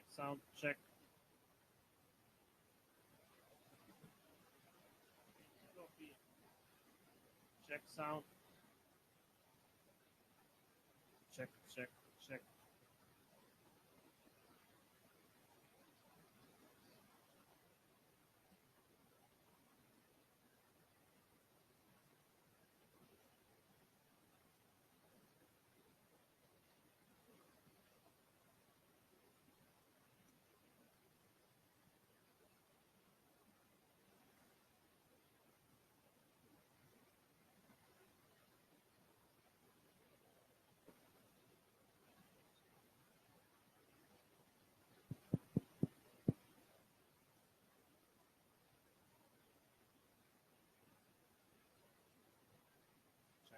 Check sound, check. Check sound. Check, check, check.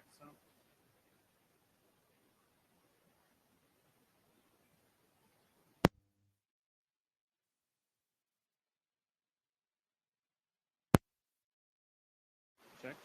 Check sound. Check.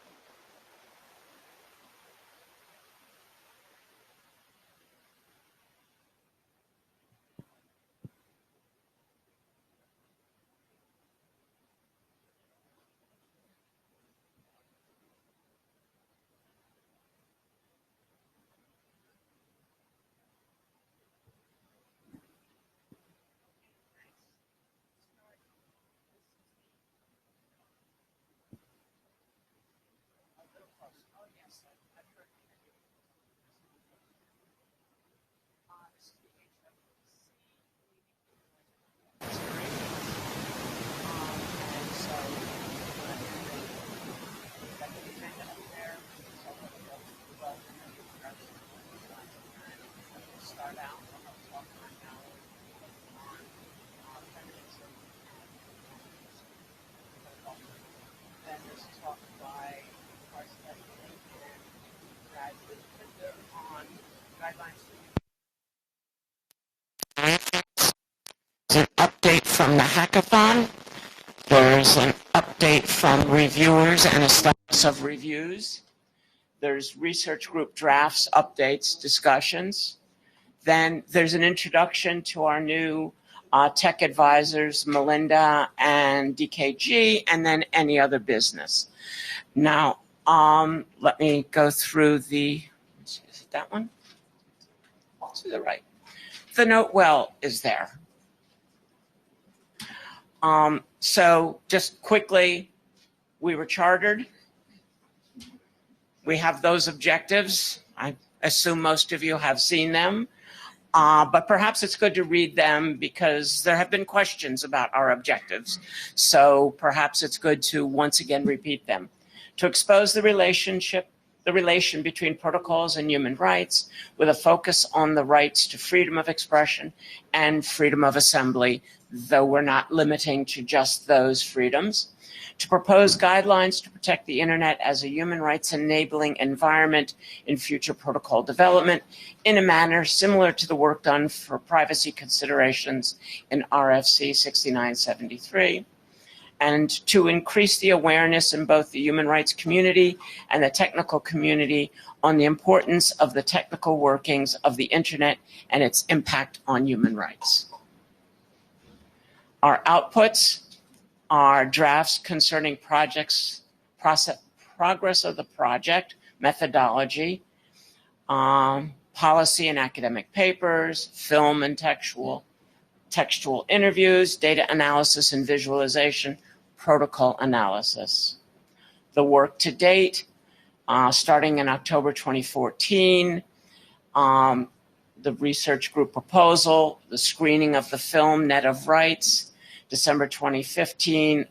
Start out, I'll talk about now on feminism and then there's talk by our study and graduate Twitter on guidelines. An update from the hackathon. There's an update from reviewers and a status of reviews. There's research group drafts, updates, discussions. Then there's an introduction to our new tech advisors, Melinda and DKG, and then any other business. Now, let me go through the, is it that one? To the right. The note well is there. So just quickly, we were chartered. We have those objectives. I assume most of you have seen them. But perhaps it's good to read them because there have been questions about our objectives. So perhaps it's good to once again repeat them. To expose the relation between protocols and human rights with a focus on the rights to freedom of expression and freedom of assembly, though we're not limiting to just those freedoms. To propose guidelines to protect the internet as a human rights enabling environment in future protocol development in a manner similar to the work done for privacy considerations in RFC 6973. And to increase the awareness in both the human rights community and the technical community on the importance of the technical workings of the internet and its impact on human rights. Our outputs are drafts concerning progress of the project, methodology, policy and academic papers, film and textual interviews, data analysis and visualization, protocol analysis. The work to date, starting in October 2014, the research group proposal, the screening of the film, Net of Rights. December 2015,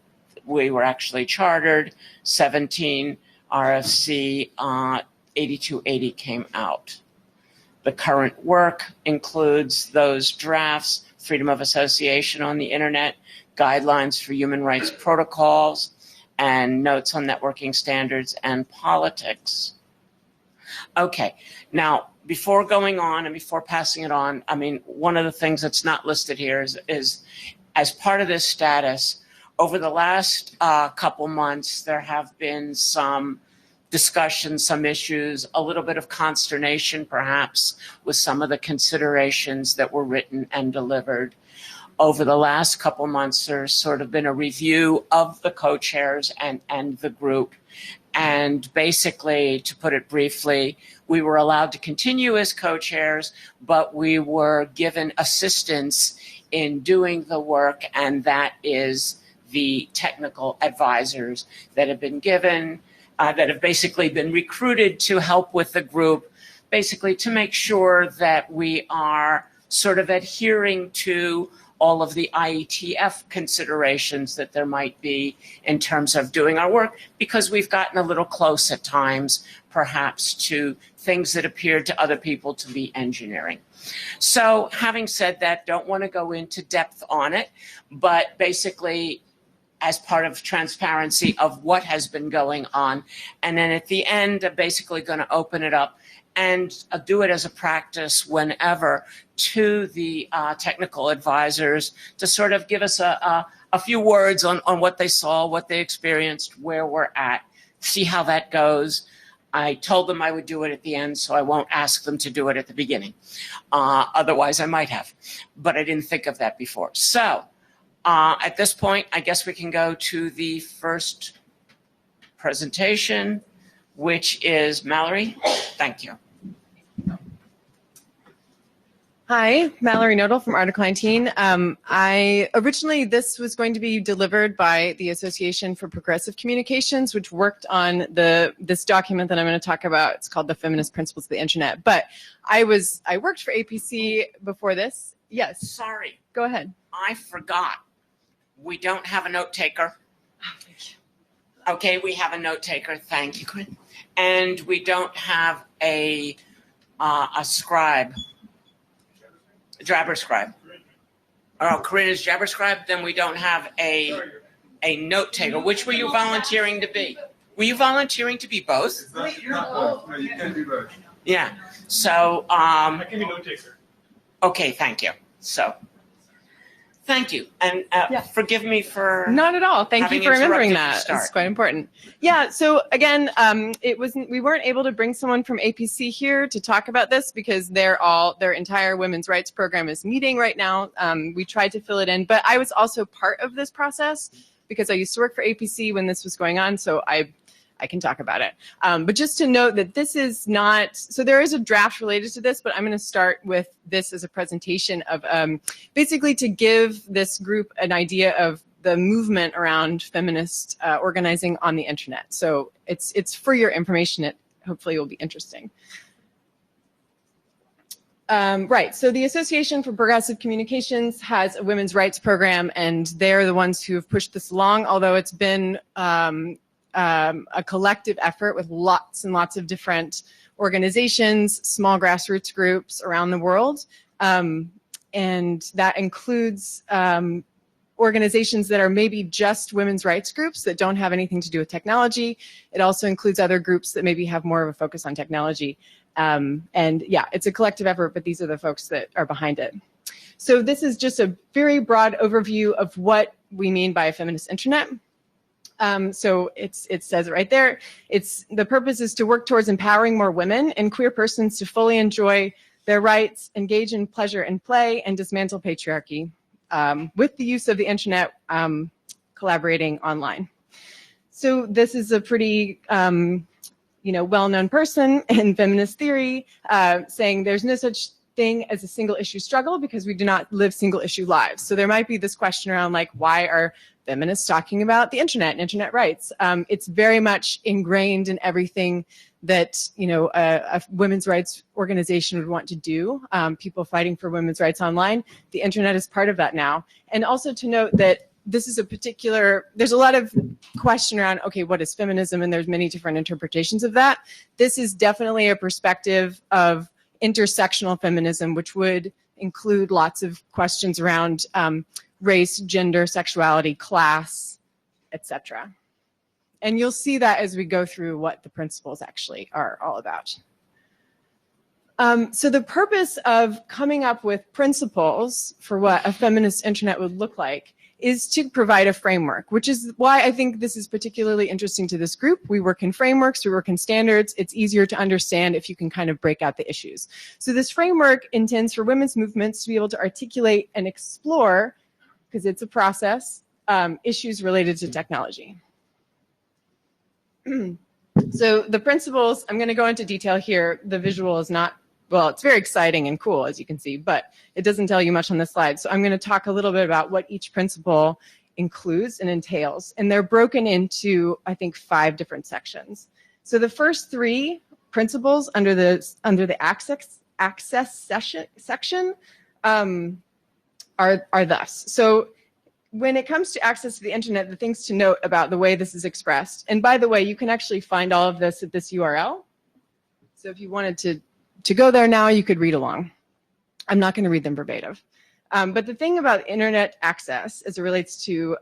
we were actually chartered. 17, RFC 8280 came out. The current work includes those drafts, freedom of association on the internet, guidelines for human rights protocols, and notes on networking standards and politics. Okay, now before going on and before passing it on, I mean, one of the things that's not listed here is as part of this status, over the last couple months, there have been some discussions, some issues, a little bit of consternation perhaps with some of the considerations that were written and delivered. over the last couple months, there's sort of been a review of the co-chairs and the group. And basically, to put it briefly, we were allowed to continue as co-chairs, but we were given assistance in doing the work, and that is the technical advisors that have been given, that have basically been recruited to help with the group, basically to make sure that we are sort of adhering to all of the IETF considerations that there might be in terms of doing our work, because we've gotten a little close at times, perhaps, to things that appeared to other people to be engineering. So having said that, don't want to go into depth on it, but basically as part of transparency of what has been going on. And then at the end, I'm basically going to open it up and do it as a practice whenever to the technical advisors to sort of give us a few words on what they saw, what they experienced, where we're at, see how that goes. I told them I would do it at the end, so I won't ask them to do it at the beginning. Otherwise, I might have, but I didn't think of that before. So at this point, I guess we can go to the first presentation, which is Mallory. Thank you. Hi, Mallory Nodal from Article 19. Originally, this was going to be delivered by the Association for Progressive Communications, which worked on this document that I'm going to talk about. It's called The Feminist Principles of the Internet. But I worked for APC before this. Yes. Sorry. Go ahead. I forgot. We don't have a note taker. Oh, thank you. Okay, we have a note taker. Thank you, Corinne. And we don't have a scribe. Jabber scribe. Oh, Corinne is Jabber scribe. Then we don't have a note taker. Which were you volunteering to be? Were you volunteering to be both? No, you can't do both. Yeah. So I can be note taker. okay, thank you. So thank you, and forgive me for Not at all. Thank you having for remembering interrupted that. the start. It's quite important. Yeah. So again, we weren't able to bring someone from APC here to talk about this because their entire women's rights program is meeting right now. We tried to fill it in, but I was also part of this process because I used to work for APC when this was going on. So I can talk about it. But just to note that this is not, so there is a draft related to this, but I'm going to start with this as a presentation of basically to give this group an idea of the movement around feminist organizing on the internet. So it's for your information. It hopefully will be interesting. Right, so the Association for Progressive Communications has a women's rights program, and they're the ones who have pushed this along, although it's been a collective effort with lots and lots of different organizations, small grassroots groups around the world. And that includes organizations that are maybe just women's rights groups that don't have anything to do with technology. It also includes other groups that maybe have more of a focus on technology. And yeah, it's a collective effort, but these are the folks that are behind it. So this is just a very broad overview of what we mean by a feminist internet. So it says it right there. The purpose is to work towards empowering more women and queer persons to fully enjoy their rights, engage in pleasure and play, and dismantle patriarchy with the use of the internet, collaborating online. So this is a pretty well-known person in feminist theory saying there's no such thing as a single issue struggle because we do not live single issue lives. So there might be this question around like, why are feminists talking about the internet and internet rights? It's very much ingrained in everything that a women's rights organization would want to do. People fighting for women's rights online. The internet is part of that now. And also to note that this is there's a lot of question around, okay, what is feminism? And there's many different interpretations of that. This is definitely a perspective of intersectional feminism, which would include lots of questions around race, gender, sexuality, class, etc. And you'll see that as we go through what the principles actually are all about. So the purpose of coming up with principles for what a feminist internet would look like is to provide a framework, which is why I think this is particularly interesting to this group. We work in frameworks, we work in standards. It's easier to understand if you can kind of break out the issues. So this framework intends for women's movements to be able to articulate and explore because it's a process, issues related to technology. So the principles, I'm going to go into detail here. The visual is not, well, it's very exciting and cool, as you can see, but it doesn't tell you much on this slide. So I'm going to talk a little bit about what each principle includes and entails. And they're broken into, I think, 5 different sections. So the first 3 principles under the access section are thus. So when it comes to access to the internet, the things to note about the way this is expressed, and by the way, you can actually find all of this at this URL. So if you wanted to go there now, you could read along. I'm not going to read them verbatim. But the thing about internet access as it relates to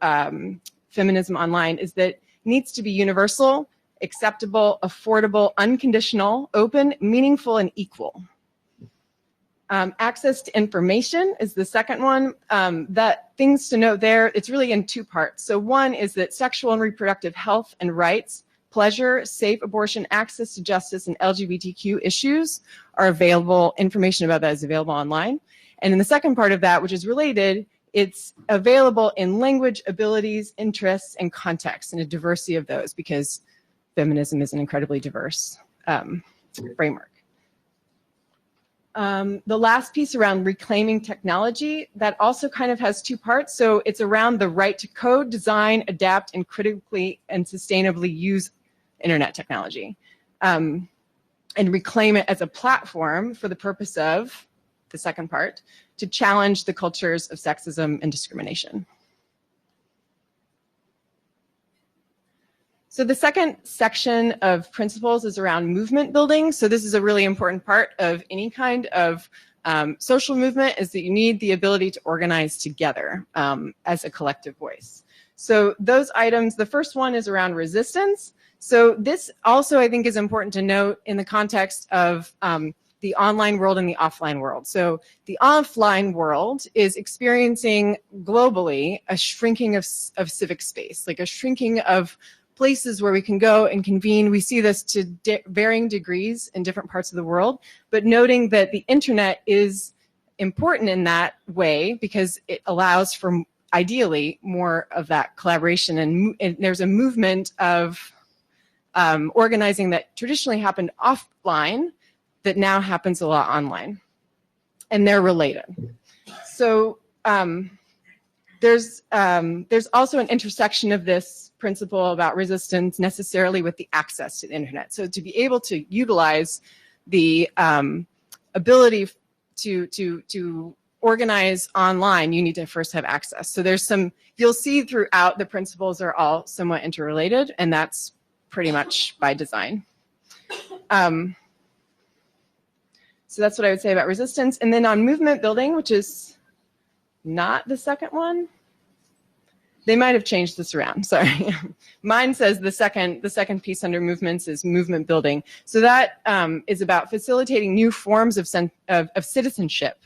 feminism online is that it needs to be universal, acceptable, affordable, unconditional, open, meaningful, and equal. Access to information is the second one. That things to note there, it's really in 2 parts. So one is that sexual and reproductive health and rights, pleasure, safe abortion, access to justice, and LGBTQ issues are available, information about that is available online. And in the second part of that, which is related, it's available in language, abilities, interests, and context, and a diversity of those, because feminism is an incredibly diverse framework. The last piece around reclaiming technology, that also kind of has 2 parts. So it's around the right to code, design, adapt, and critically and sustainably use internet technology. And reclaim it as a platform for the purpose of, the second part, to challenge the cultures of sexism and discrimination. So the second section of principles is around movement building. So this is a really important part of any kind of social movement, is that you need the ability to organize together as a collective voice. So those items, the first one is around resistance. So this also, I think, is important to note in the context of the online world and the offline world. So the offline world is experiencing globally a shrinking of civic space, like a shrinking of places where we can go and convene. We see this to varying degrees in different parts of the world, but noting that the internet is important in that way because it allows for, ideally, more of that collaboration. And there's a movement of organizing that traditionally happened offline that now happens a lot online. And they're related. So there's also an intersection of this principle about resistance necessarily with the access to the internet. So to be able to utilize the ability to organize online, you need to first have access. So there's some, you'll see throughout the principles are all somewhat interrelated, and that's pretty much by design. So that's what I would say about resistance. And then on movement building, which is not the second one, they might have changed this around, sorry. Mine says the second piece under movements is movement building. So that is about facilitating new forms of citizenship.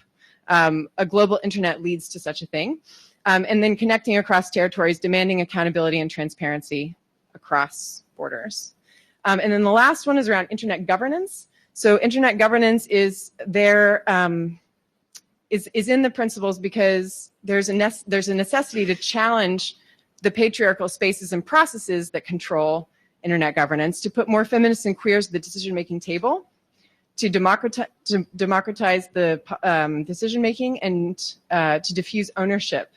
A global internet leads to such a thing. And then connecting across territories, demanding accountability and transparency across borders. And then the last one is around internet governance. So internet governance is there, is in the principles because there's a necessity to challenge the patriarchal spaces and processes that control internet governance, to put more feminists and queers at the decision-making table, to democratize the decision-making, and to diffuse ownership,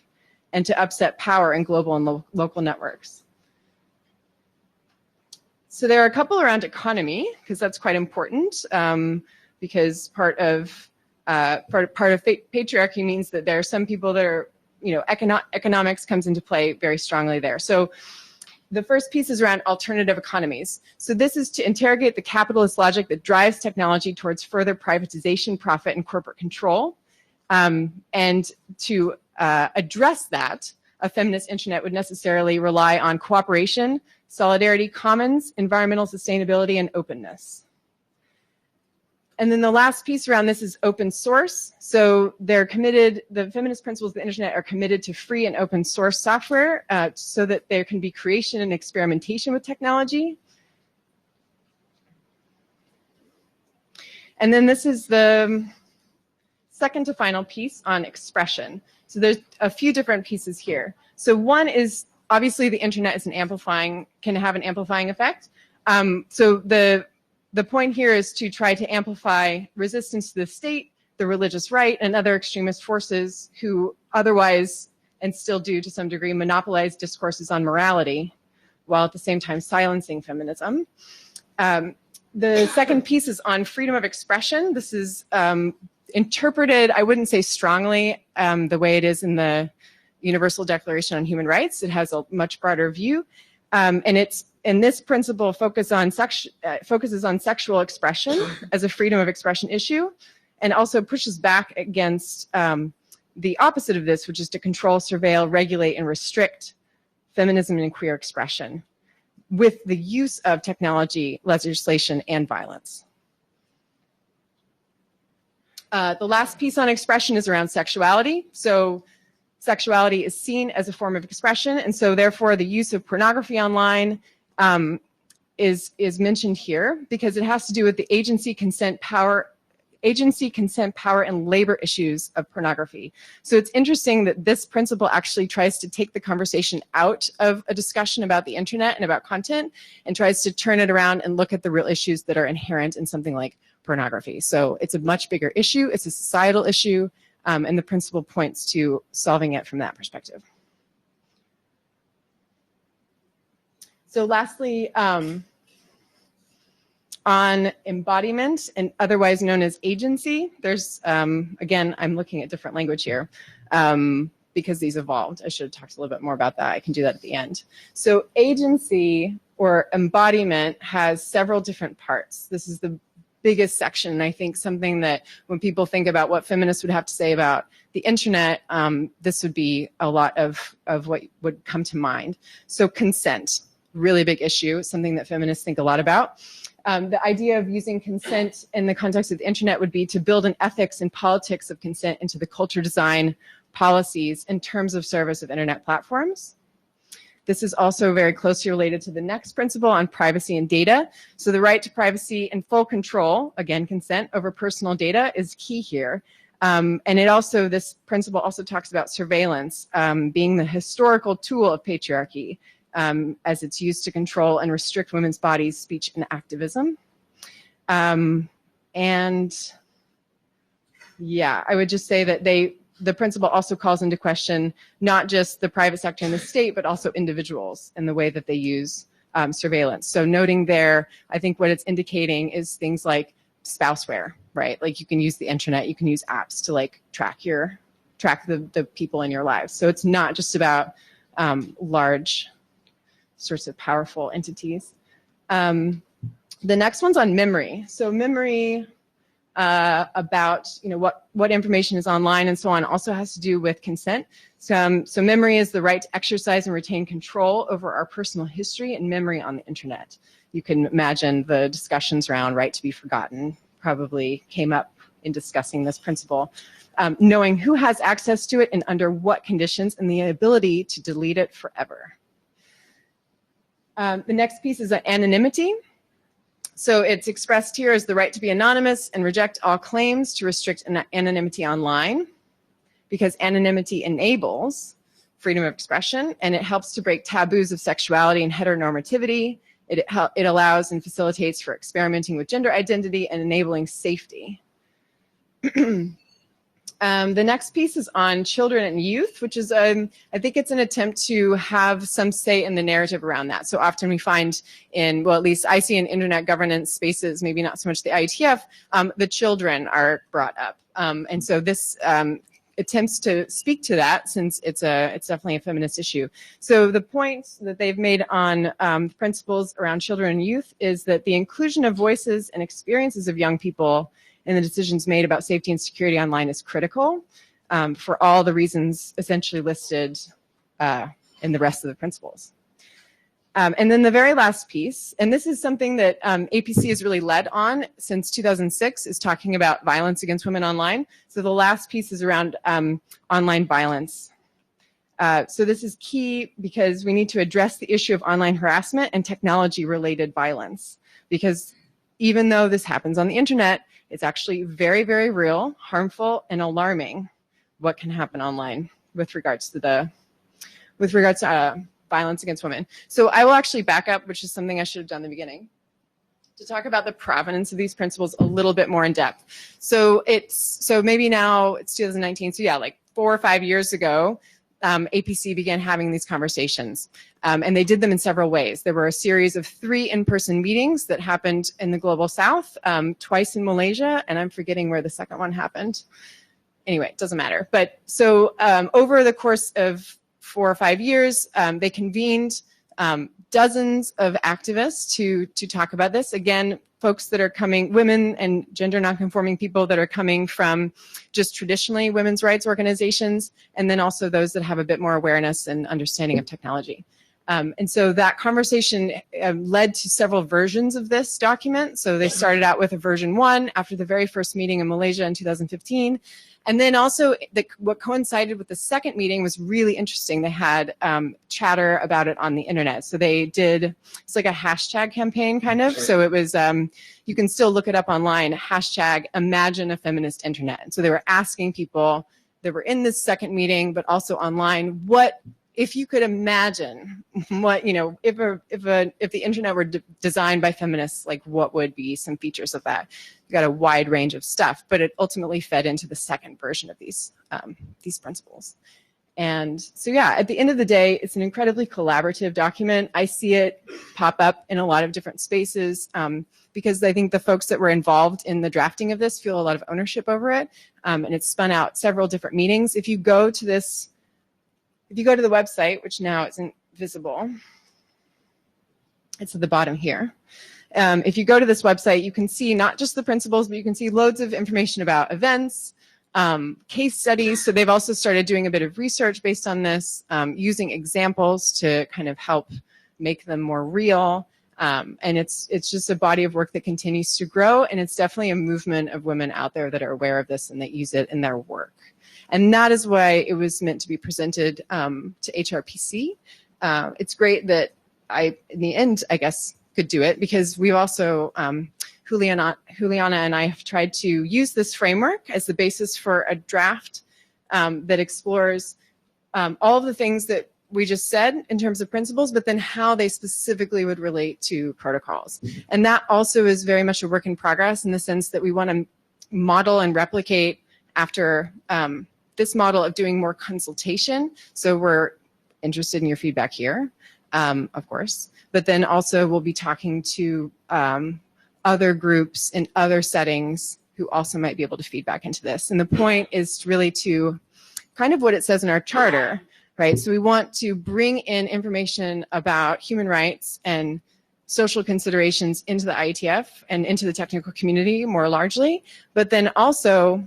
and to upset power in global and local networks. So there are a couple around economy, because that's quite important, because part of patriarchy means that there are some people that are, economics comes into play very strongly there. So the first piece is around alternative economies. So this is to interrogate the capitalist logic that drives technology towards further privatization, profit, and corporate control. And to address that, a feminist internet would necessarily rely on cooperation, solidarity, commons, environmental sustainability, and openness. And then the last piece around this is open source. So they're committed, the feminist principles of the internet are committed to free and open source software so that there can be creation and experimentation with technology. And then this is the second to final piece on expression. So there's a few different pieces here. So one is obviously the internet is can have an amplifying effect. So the point here is to try to amplify resistance to the state, the religious right, and other extremist forces who otherwise, and still do to some degree, monopolize discourses on morality, while at the same time silencing feminism. The second piece is on freedom of expression. This is interpreted, I wouldn't say strongly, the way it is in the Universal Declaration on Human Rights. It has a much broader view. And this principle focuses on sexual expression as a freedom of expression issue, and also pushes back against the opposite of this, which is to control, surveil, regulate, and restrict feminism and queer expression with the use of technology, legislation, and violence. The last piece on expression is around sexuality. So sexuality is seen as a form of expression, and so therefore the use of pornography online is mentioned here because it has to do with the agency, consent, power, and labor issues of pornography. So it's interesting that this principle actually tries to take the conversation out of a discussion about the internet and about content and tries to turn it around and look at the real issues that are inherent in something like pornography. So it's a much bigger issue, it's a societal issue, and the principle points to solving it from that perspective. So lastly, on embodiment, and otherwise known as agency, there's, again, I'm looking at different language here because these evolved. I should have talked a little bit more about that. I can do that at the end. So agency or embodiment has several different parts. This is the biggest section, and I think something that when people think about what feminists would have to say about the internet, this would be a lot of what would come to mind. So consent, really big issue, something that feminists think a lot about. The idea of using consent in the context of the internet would be to build an ethics and politics of consent into the culture design policies in terms of service of internet platforms. This is also very closely related to the next principle on privacy and data. So the right to privacy and full control, again, consent over personal data is key here. And this principle also talks about surveillance being the historical tool of patriarchy as it's used to control and restrict women's bodies, speech, and activism. And yeah, I would just say that the principle also calls into question not just the private sector and the state, but also individuals and the way that they use surveillance. So noting there, I think what it's indicating is things like spouseware, right? Like you can use the internet, you can use apps to like track the people in your lives. So it's not just about large sorts of powerful entities. The next one's on memory. So memory about what information is online and so on also has to do with consent. So memory is the right to exercise and retain control over our personal history and memory on the internet. You can imagine the discussions around right to be forgotten probably came up in discussing this principle. Knowing who has access to it and under what conditions, and the ability to delete it forever. The next piece is anonymity. So it's expressed here as the right to be anonymous and reject all claims to restrict anonymity online, because anonymity enables freedom of expression and it helps to break taboos of sexuality and heteronormativity. It allows and facilitates for experimenting with gender identity and enabling safety. The next piece is on children and youth, which is, I think it's an attempt to have some say in the narrative around that. So often we find at least I see in internet governance spaces, maybe not so much the IETF, the children are brought up. And so this attempts to speak to that, since it's definitely a feminist issue. So the point that they've made on principles around children and youth is that the inclusion of voices and experiences of young people and the decisions made about safety and security online is critical for all the reasons essentially listed in the rest of the principles. And then the very last piece, and this is something that APC has really led on since 2006, is talking about violence against women online. So the last piece is around online violence. So this is key because we need to address the issue of online harassment and technology-related violence, because even though this happens on the internet, It's actually very, very real, harmful, and alarming what can happen online with regards to violence against women. So I will actually back up, which is something I should have done in the beginning, to talk about the provenance of these principles a little bit more in depth. So maybe now it's 2019. So yeah, like 4 or 5 years ago, APC began having these conversations, and they did them in several ways. There were a series of 3 in-person meetings that happened in the Global South, twice in Malaysia, and I'm forgetting where the second one happened. Anyway, it doesn't matter. But so over the course of 4 or 5 years, they convened dozens of activists to talk about this. Again, folks that are coming, women and gender nonconforming people that are coming from just traditionally women's rights organizations, and then also those that have a bit more awareness and understanding of technology. And so that conversation led to several versions of this document. So they started out with a version 1 after the very first meeting in Malaysia in 2015. And then also what coincided with the second meeting was really interesting. They had chatter about it on the internet. So they did, it's like a hashtag campaign kind of. So it was, you can still look it up online, hashtag imagine a feminist internet. And so they were asking people that were in this second meeting, but also online, what, if you could imagine what, you know, if the internet were designed by feminists, like what would be some features of that? You got a wide range of stuff, but it ultimately fed into the second version of these principles. And so, yeah, at the end of the day, it's an incredibly collaborative document. I see it pop up in a lot of different spaces because I think the folks that were involved in the drafting of this feel a lot of ownership over it. And it's spun out several different meetings. If you go to this, if you go to the website, which now isn't visible, it's at the bottom here. If you go to this website, you can see not just the principles, but you can see loads of information about events, case studies. So they've also started doing a bit of research based on this, using examples to kind of help make them more real. And it's just a body of work that continues to grow. And it's definitely a movement of women out there that are aware of this and that use it in their work. And that is why it was meant to be presented to Hrpc. It's great that I, in the end, I guess, could do it because we've also, Juliana and I have tried to use this framework as the basis for a draft that explores all of the things that we just said in terms of principles, but then how they specifically would relate to protocols. And that also is very much a work in progress in the sense that we want to model and replicate after this model of doing more consultation. So we're interested in your feedback here, of course, but then also we'll be talking to other groups in other settings who also might be able to feedback into this. And the point is really to kind of what it says in our charter, right? So we want to bring in information about human rights and social considerations into the IETF and into the technical community more largely, but then also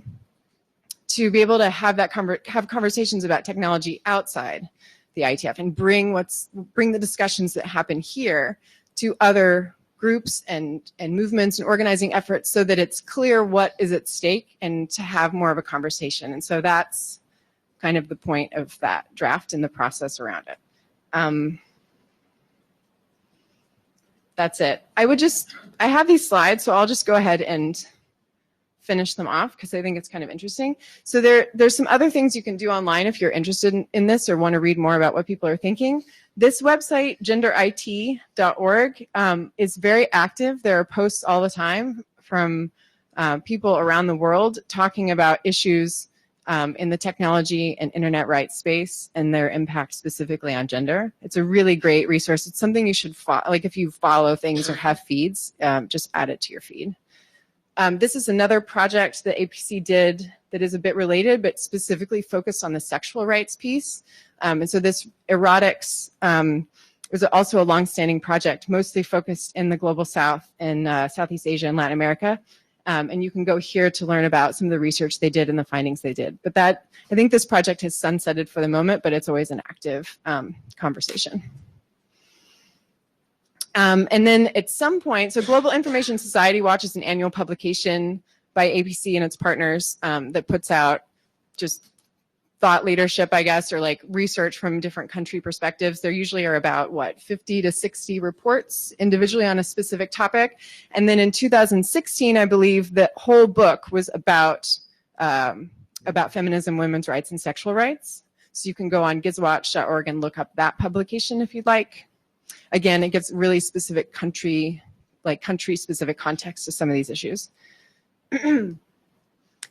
to be able to have that have conversations about technology outside the IETF and bring the discussions that happen here to other groups and movements and organizing efforts so that it's clear what is at stake and to have more of a conversation. And so that's kind of the point of that draft and the process around it. That's it. I have these slides, so I'll just go ahead and finish them off because I think it's kind of interesting. So there's some other things you can do online if you're interested in this or want to read more about what people are thinking. This website, genderit.org, is very active. There are posts all the time from people around the world talking about issues in the technology and internet rights space and their impact specifically on gender. It's a really great resource. It's something you should follow. Like if you follow things or have feeds, just add it to your feed. This is another project that APC did that is a bit related, but specifically focused on the sexual rights piece. And so this erotics was also a longstanding project, mostly focused in the Global South and Southeast Asia and Latin America. And you can go here to learn about some of the research they did and the findings they did. But I think this project has sunsetted for the moment, but it's always an active conversation. And then at some point, so Global Information Society Watch is an annual publication by APC and its partners that puts out just thought leadership, I guess, or like research from different country perspectives. There usually are about, 50 to 60 reports individually on a specific topic. And then in 2016, I believe the whole book was about feminism, women's rights, and sexual rights. So you can go on gizwatch.org and look up that publication if you'd like. Again, it gives really specific country-specific context to some of these issues. And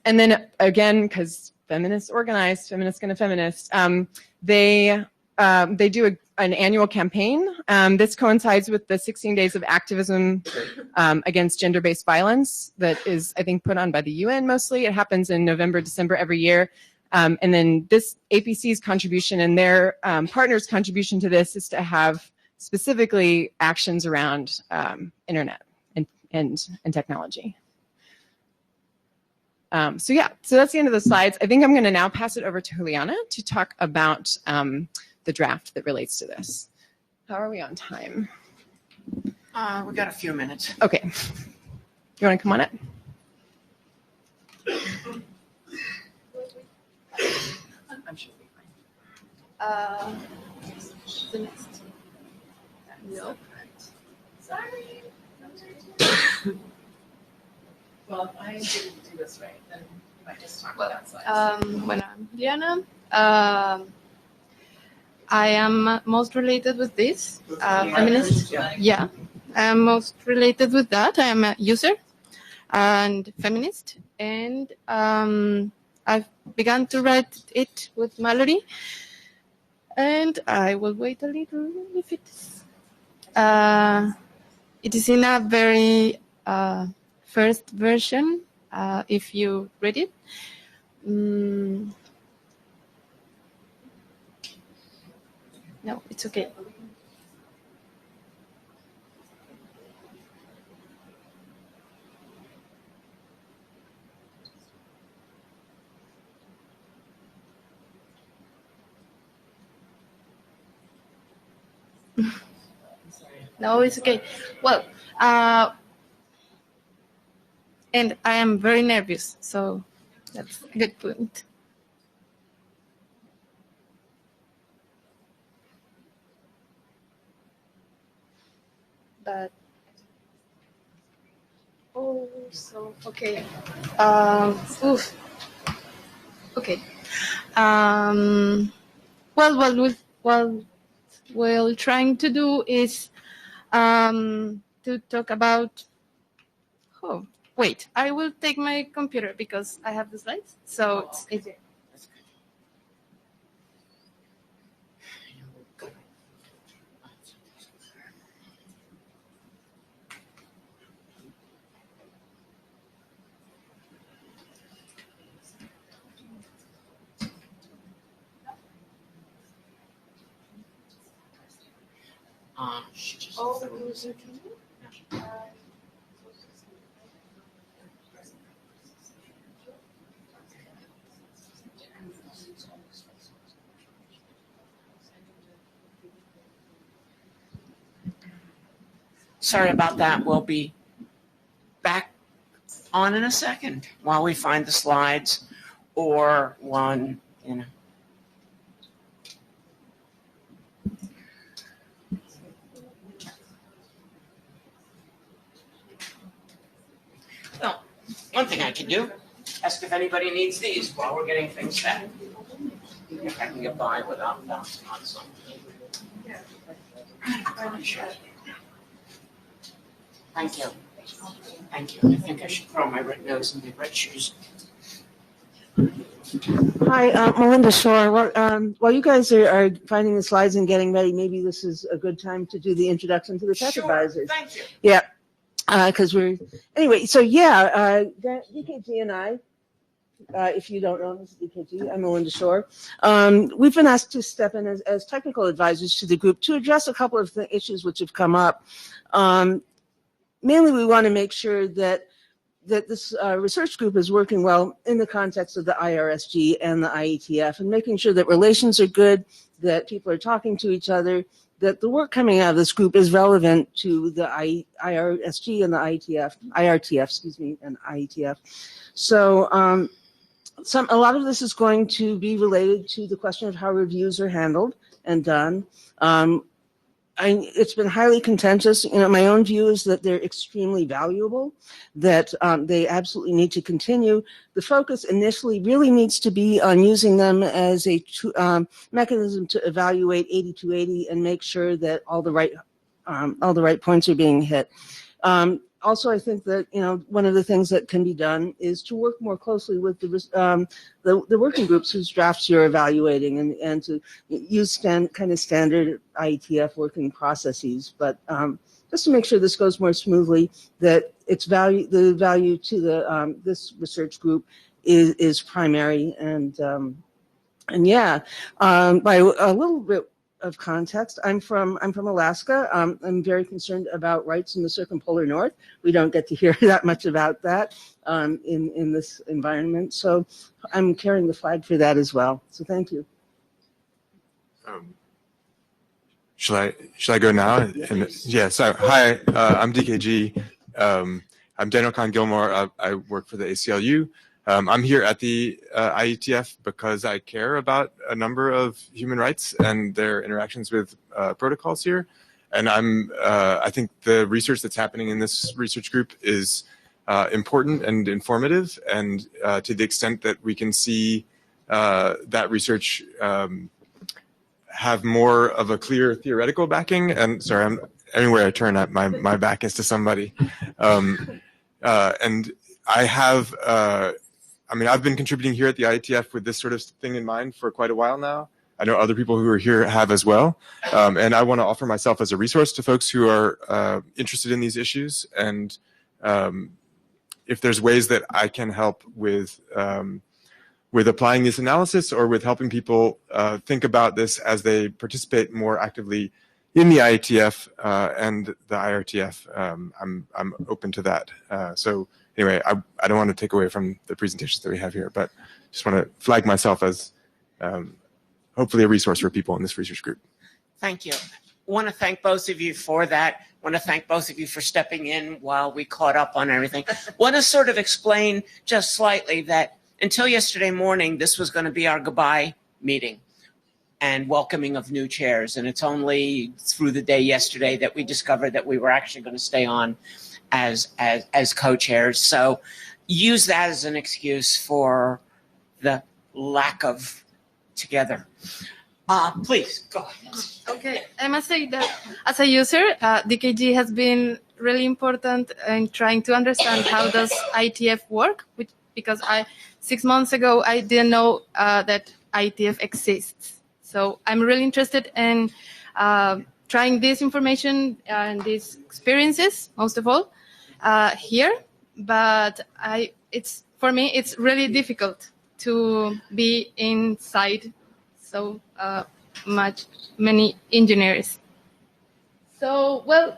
then again, because feminists organized, feminists gonna feminist, they do an annual campaign. This coincides with the 16 days of activism against gender-based violence that is, I think, put on by the UN mostly. It happens in November, December every year. And then this APC's contribution and their partners' contribution to this is to have specifically actions around internet and technology. So that's the end of the slides. I think I'm going to now pass it over to Juliana to talk about the draft that relates to this. How are we on time? We got a few minutes. Okay. You want to come on it? I'm sure we'll be fine. The next. No. Sorry. Well, if I didn't do this right, then you might just talk about slides. Bueno, I'm Juliana. I am most related with this, feminist. Yeah, I'm most related with that. I am a user and feminist, and I've begun to write it with Mallory, and I will wait a little if it is in a very first version, if you read it. No, it's okay. No, it's okay. Well, and I am very nervous, so that's a good point. But okay. Okay. What we're trying to do is to talk about. Oh, wait! I will take my computer because I have the slides, so it's easier. She just Sorry about that. We'll be back on in a second while we find the slides or one, Well, one thing I can do, ask if anybody needs these while we're getting things set. If I can get by without bouncing on something. Thank you. Thank you. I think I should throw my red nose in my red shoes. Hi, Melinda Shore. While you guys are finding the slides and getting ready, maybe this is a good time to do the introduction to the tech advisors. Thank you. Yeah, because DKG and I, if you don't know, this is DKG. I'm Melinda Shore. We've been asked to step in as technical advisors to the group to address a couple of the issues which have come up. Mainly, we want to make sure that this research group is working well in the context of the IRSG and the IETF, and making sure that relations are good, that people are talking to each other, that the work coming out of this group is relevant to the IRSG and the IRTF, and IETF. So a lot of this is going to be related to the question of how reviews are handled and done. It's been highly contentious. My own view is that they're extremely valuable, that they absolutely need to continue. The focus initially really needs to be on using them as a mechanism to evaluate 8280 and make sure that all the right points are being hit. Also, I think that one of the things that can be done is to work more closely with the working groups whose drafts you're evaluating, and to use kind of standard IETF working processes. But just to make sure this goes more smoothly, that the value to this research group is primary, and yeah, by a little bit of context, I'm from Alaska. I'm very concerned about rights in the circumpolar north. We don't get to hear that much about that in this environment. So I'm carrying the flag for that as well. So thank you. Shall I go now? Yeah. So hi, I'm DKG. I'm Daniel Kahn Gilmore. I work for the ACLU. I'm here at the IETF because I care about a number of human rights and their interactions with protocols here. And I think the research that's happening in this research group is important and informative. And to the extent that we can see that research have more of a clear theoretical backing, and sorry, anywhere I turn, my back is to somebody. And I have, I've been contributing here at the IETF with this sort of thing in mind for quite a while now. I know other people who are here have as well. And I want to offer myself as a resource to folks who are interested in these issues. And if there's ways that I can help with applying this analysis, or with helping people think about this as they participate more actively in the IETF and the IRTF, I'm open to that. So anyway, I don't want to take away from the presentations that we have here, but just want to flag myself as hopefully a resource for people in this research group. Thank you. I want to thank both of you for that. I want to thank both of you for stepping in while we caught up on everything. I want to sort of explain just slightly that until yesterday morning, this was going to be our goodbye meeting and welcoming of new chairs. And it's only through the day yesterday that we discovered that we were actually going to stay on as co-chairs. So use that as an excuse for the lack of together. Please, go ahead. Okay, I must say that as a user, DKG has been really important in trying to understand how does IETF work, because 6 months ago, I didn't know that IETF exists. So I'm really interested in trying this information and these experiences, most of all, here. But for me, it's really difficult to be inside so many engineers. So, well,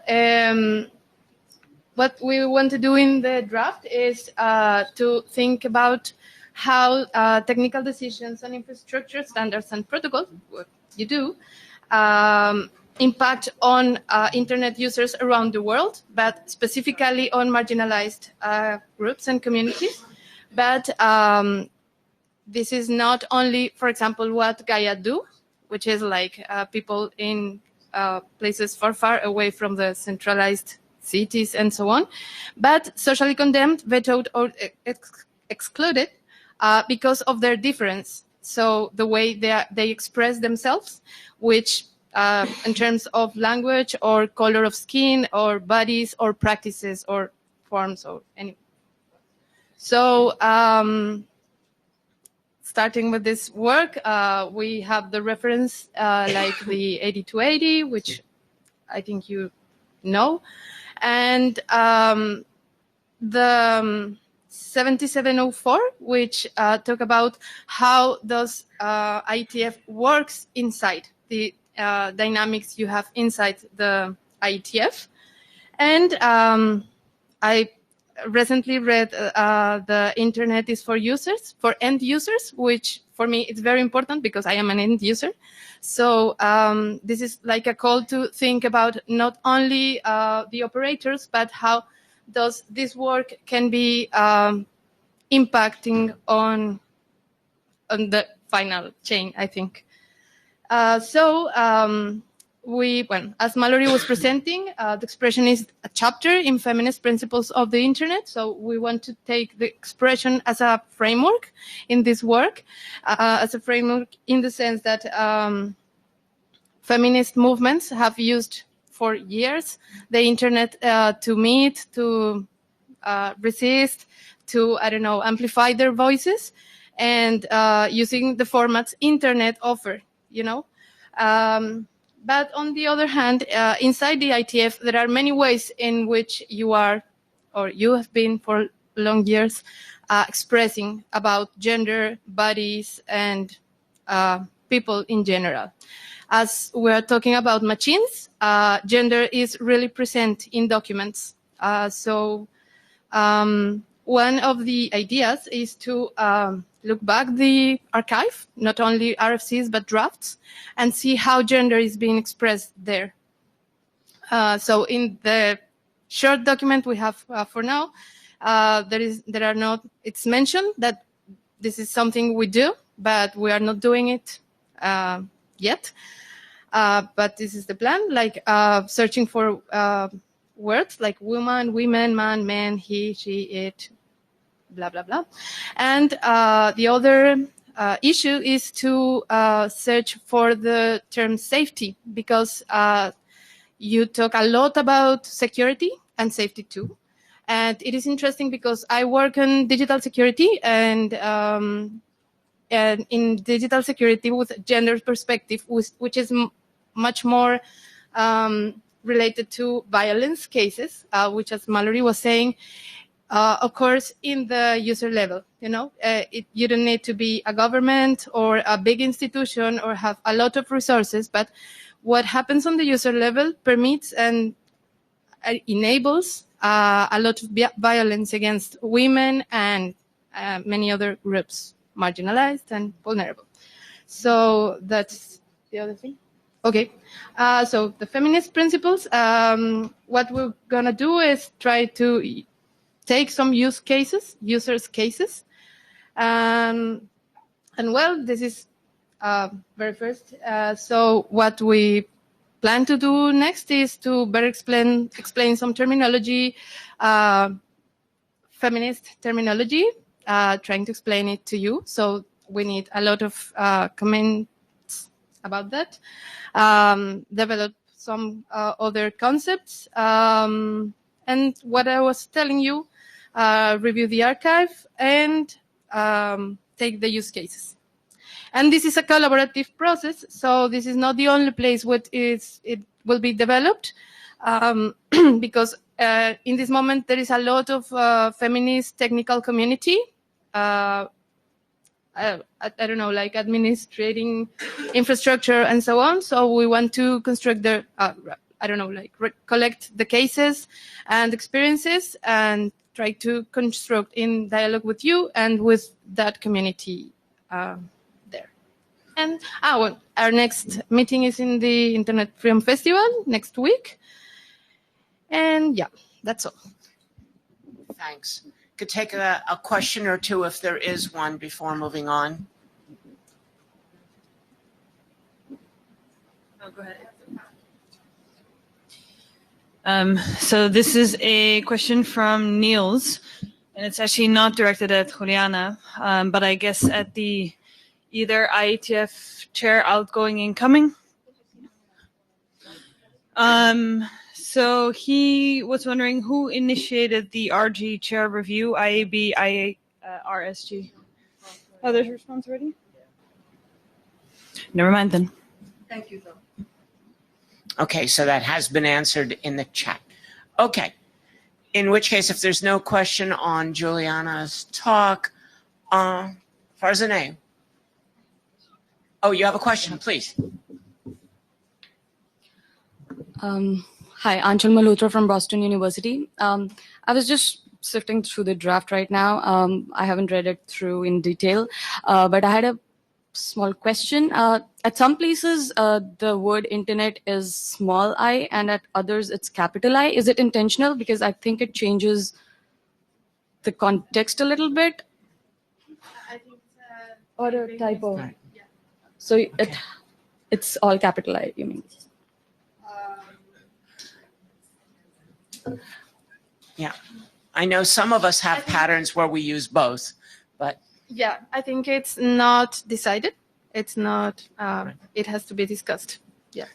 what we want to do in the draft is to think about how technical decisions on infrastructure standards and protocols, what you do, impact on internet users around the world, but specifically on marginalized groups and communities. But this is not only, for example, what Gaia do, which is like people in places far away from the centralized cities and so on, but socially condemned, vetoed, or excluded because of their difference. So the way they express themselves, which in terms of language or color of skin or bodies or practices or forms or any. So starting with this work, we have the reference like the 8280, which I think you know, and the 7704, which talk about how does IETF works inside the dynamics you have inside the IETF. And I recently read the Internet is for users, for end users, which for me it's very important because I am an end user. So this is like a call to think about not only the operators, but how does this work can be impacting on on the final chain, I think. As Mallory was presenting, the expression is a chapter in feminist principles of the internet. So we want to take the expression as a framework in this work, as a framework in the sense that feminist movements have used for years the internet to meet, to resist, to, amplify their voices, and using the formats internet offer, But on the other hand, inside the IETF, there are many ways in which you have been for long years expressing about gender, bodies, and people in general. As we're talking about machines, gender is really present in documents. One of the ideas is to look back the archive, not only RFCs, but drafts, and see how gender is being expressed there. So in the short document we have for now, it's mentioned that this is something we do, but we are not doing it yet. But this is the plan, like searching for words like woman, women, man, man, he, she, it, blah, blah, blah. And the other issue is to search for the term safety, because you talk a lot about security and safety too. And it is interesting because I work in digital security, and in digital security with gender perspective, which is much more related to violence cases, which, as Mallory was saying, occurs in the user level. You don't need to be a government or a big institution or have a lot of resources, but what happens on the user level permits and enables a lot of violence against women and many other groups, marginalized and vulnerable. So that's the other thing. Okay, so the feminist principles, what we're gonna do is try to take some users' cases, and well, this is very first. So what we plan to do next is to better explain some terminology, feminist terminology, trying to explain it to you. So we need a lot of comments about that. Develop some other concepts, and what I was telling you, review the archive and take the use cases. And this is a collaborative process, so this is not the only place where it will be developed, because in this moment there is a lot of feminist technical community, I don't know, like administrating infrastructure and so on. So we want to construct collect the cases and experiences and try to construct in dialogue with you and with that community there. And our next meeting is in the Internet Freedom Festival next week. And yeah, that's all. Thanks. Could take a question or two if there is one before moving on. Oh, go ahead. So this is a question from Niels, and it's actually not directed at Juliana, but I guess at the either IETF chair, outgoing, incoming. So he was wondering who initiated the RG chair review, IAB, RSG. Oh, there's a response already? Never mind then. Thank you, though. Okay, so that has been answered in the chat. Okay, in which case, if there's no question on Juliana's talk, Farzaneh. Oh, you have a question, please. Hi, Anchal Malhotra from Boston University. I was just sifting through the draft right now. I haven't read it through in detail, but I had a small question. At some places, the word internet is small I, and at others, it's capital I. Is it intentional? Because I think it changes the context a little bit. I think Or a typo. Right. So it's all capital I, you mean? Yeah. I know some of us have patterns where we use both, but Yeah, I think it's not decided. It's not. It has to be discussed. Yeah.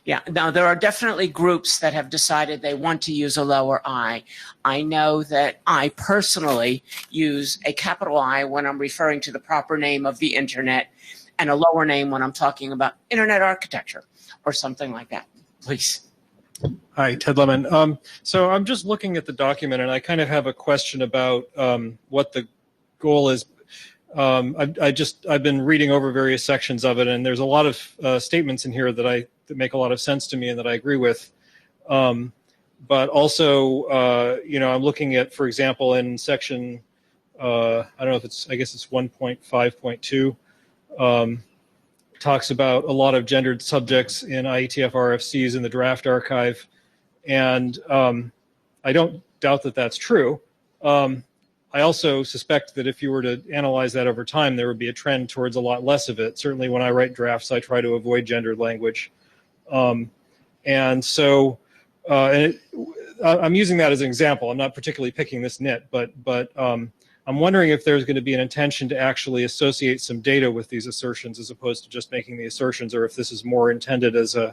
yeah, now there are definitely groups that have decided they want to use a lower I. I know that I personally use a capital I when I'm referring to the proper name of the internet and a lower name when I'm talking about internet architecture or something like that. Please. Hi, Ted Lemon. So I'm just looking at the document, and I kind of have a question about what the goal is. I've been reading over various sections of it, and there's a lot of statements in here that make a lot of sense to me and that I agree with. But also, I'm looking at, for example, in section, I don't know if I guess it's 1.5.2. Talks about a lot of gendered subjects in IETF RFCs in the draft archive. And I don't doubt that that's true. I also suspect that if you were to analyze that over time, there would be a trend towards a lot less of it. Certainly when I write drafts, I try to avoid gendered language. And so I'm using that as an example. I'm not particularly picking this nit, but I'm wondering if there's going to be an intention to actually associate some data with these assertions as opposed to just making the assertions, or if this is more intended as a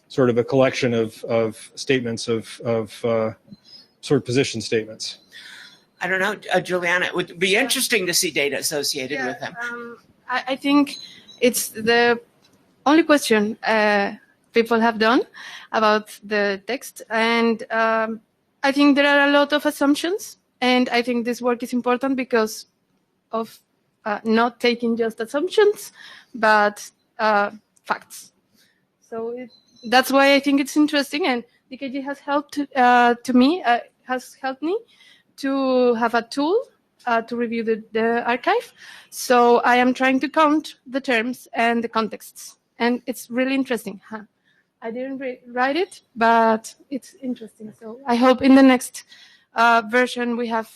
sort of a collection of statements of sort of position statements. I don't know, Juliana, it would be interesting to see data associated with them. I think it's the only question people have done about the text. And I think there are a lot of assumptions. And I think this work is important because of not taking just assumptions, but facts. So that's why I think it's interesting. And DKG has helped has helped me to have a tool to review the archive. So I am trying to count the terms and the contexts. And it's really interesting. I didn't write it, but it's interesting. So I hope in the next version we have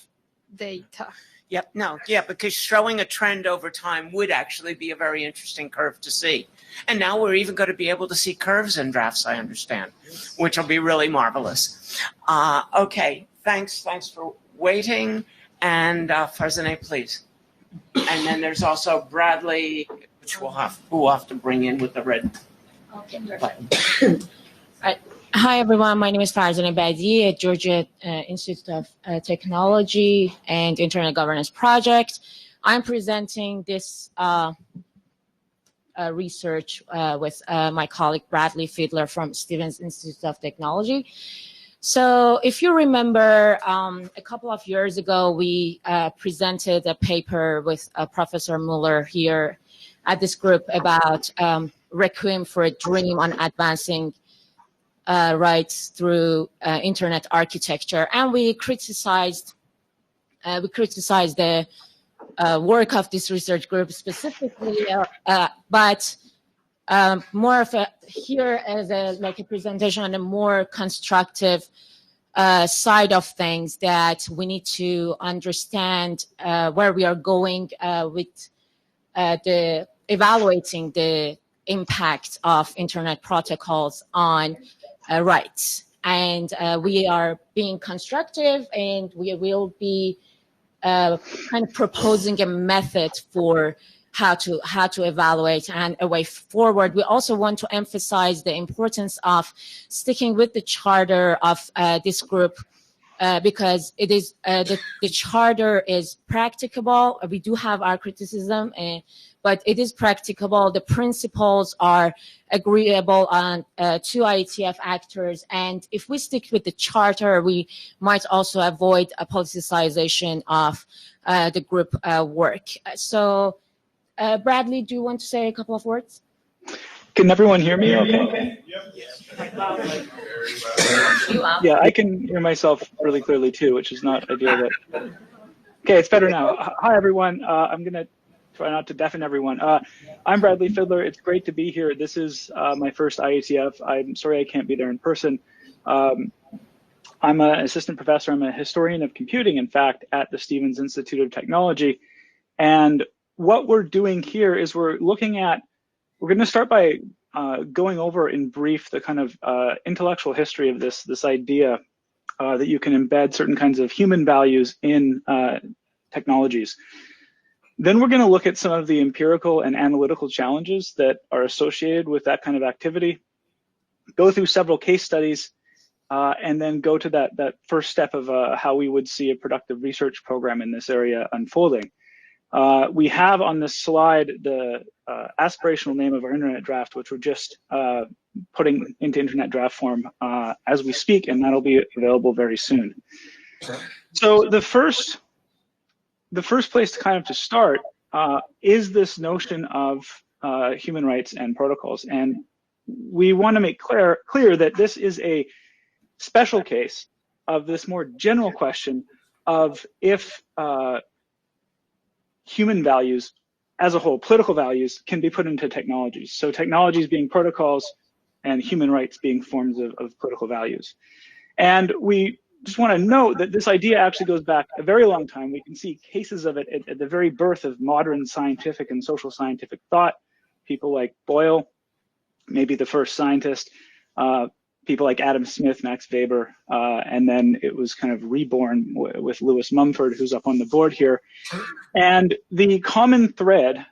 data. Yep, no, yeah, because showing a trend over time would actually be a very interesting curve to see. And now we're even going to be able to see curves in drafts, I understand, which will be really marvelous. Okay, thanks for waiting. And Farzaneh, please. And then there's also Bradley, which we'll have to bring in with the red button. Hi, everyone. My name is Farzaneh Badi at Georgia Institute of Technology and Internet Governance Project. I'm presenting this research with my colleague Bradley Fiedler from Stevens Institute of Technology. So if you remember, a couple of years ago, we presented a paper with Professor Muller here at this group about Requiem for a Dream on advancing rights through internet architecture, and we criticized the work of this research group specifically, but more of a here as a presentation on a more constructive side of things, that we need to understand where we are going with the evaluating the impact of internet protocols on rights. And we are being constructive, and we will be kind of proposing a method for how to evaluate and a way forward. We also want to emphasize the importance of sticking with the charter of this group because it is the charter is practicable. We do have our criticism, but it is practicable. The principles are agreeable on to IETF actors, and if we stick with the charter, we might also avoid a politicization of the group work. So, Bradley, do you want to say a couple of words? Can everyone hear me okay? Yeah, I can hear myself really clearly too, which is not ideal. But okay, it's better now. Hi, everyone. I'm going to try not to deafen everyone. I'm Bradley Fiedler. It's great to be here. This is my first IETF. I'm sorry I can't be there in person. I'm an assistant professor. I'm a historian of computing, in fact, at the Stevens Institute of Technology. And what we're doing here is we're going to start by going over in brief the kind of intellectual history of this idea that you can embed certain kinds of human values in technologies. Then we're going to look at some of the empirical and analytical challenges that are associated with that kind of activity, go through several case studies, and then go to that first step of how we would see a productive research program in this area unfolding. We have on this slide the aspirational name of our internet draft, which we're just putting into internet draft form as we speak, and that'll be available very soon. So the first place to kind of to start is this notion of human rights and protocols. And we want to make clear that this is a special case of this more general question of if human values as a whole, political values, can be put into technologies. So technologies being protocols and human rights being forms of political values. And we just want to note that this idea actually goes back a very long time. We can see cases of it at the very birth of modern scientific and social scientific thought. People like Boyle, maybe the first scientist, people like Adam Smith, Max Weber, and then it was kind of reborn with Lewis Mumford, who's up on the board here. And the common thread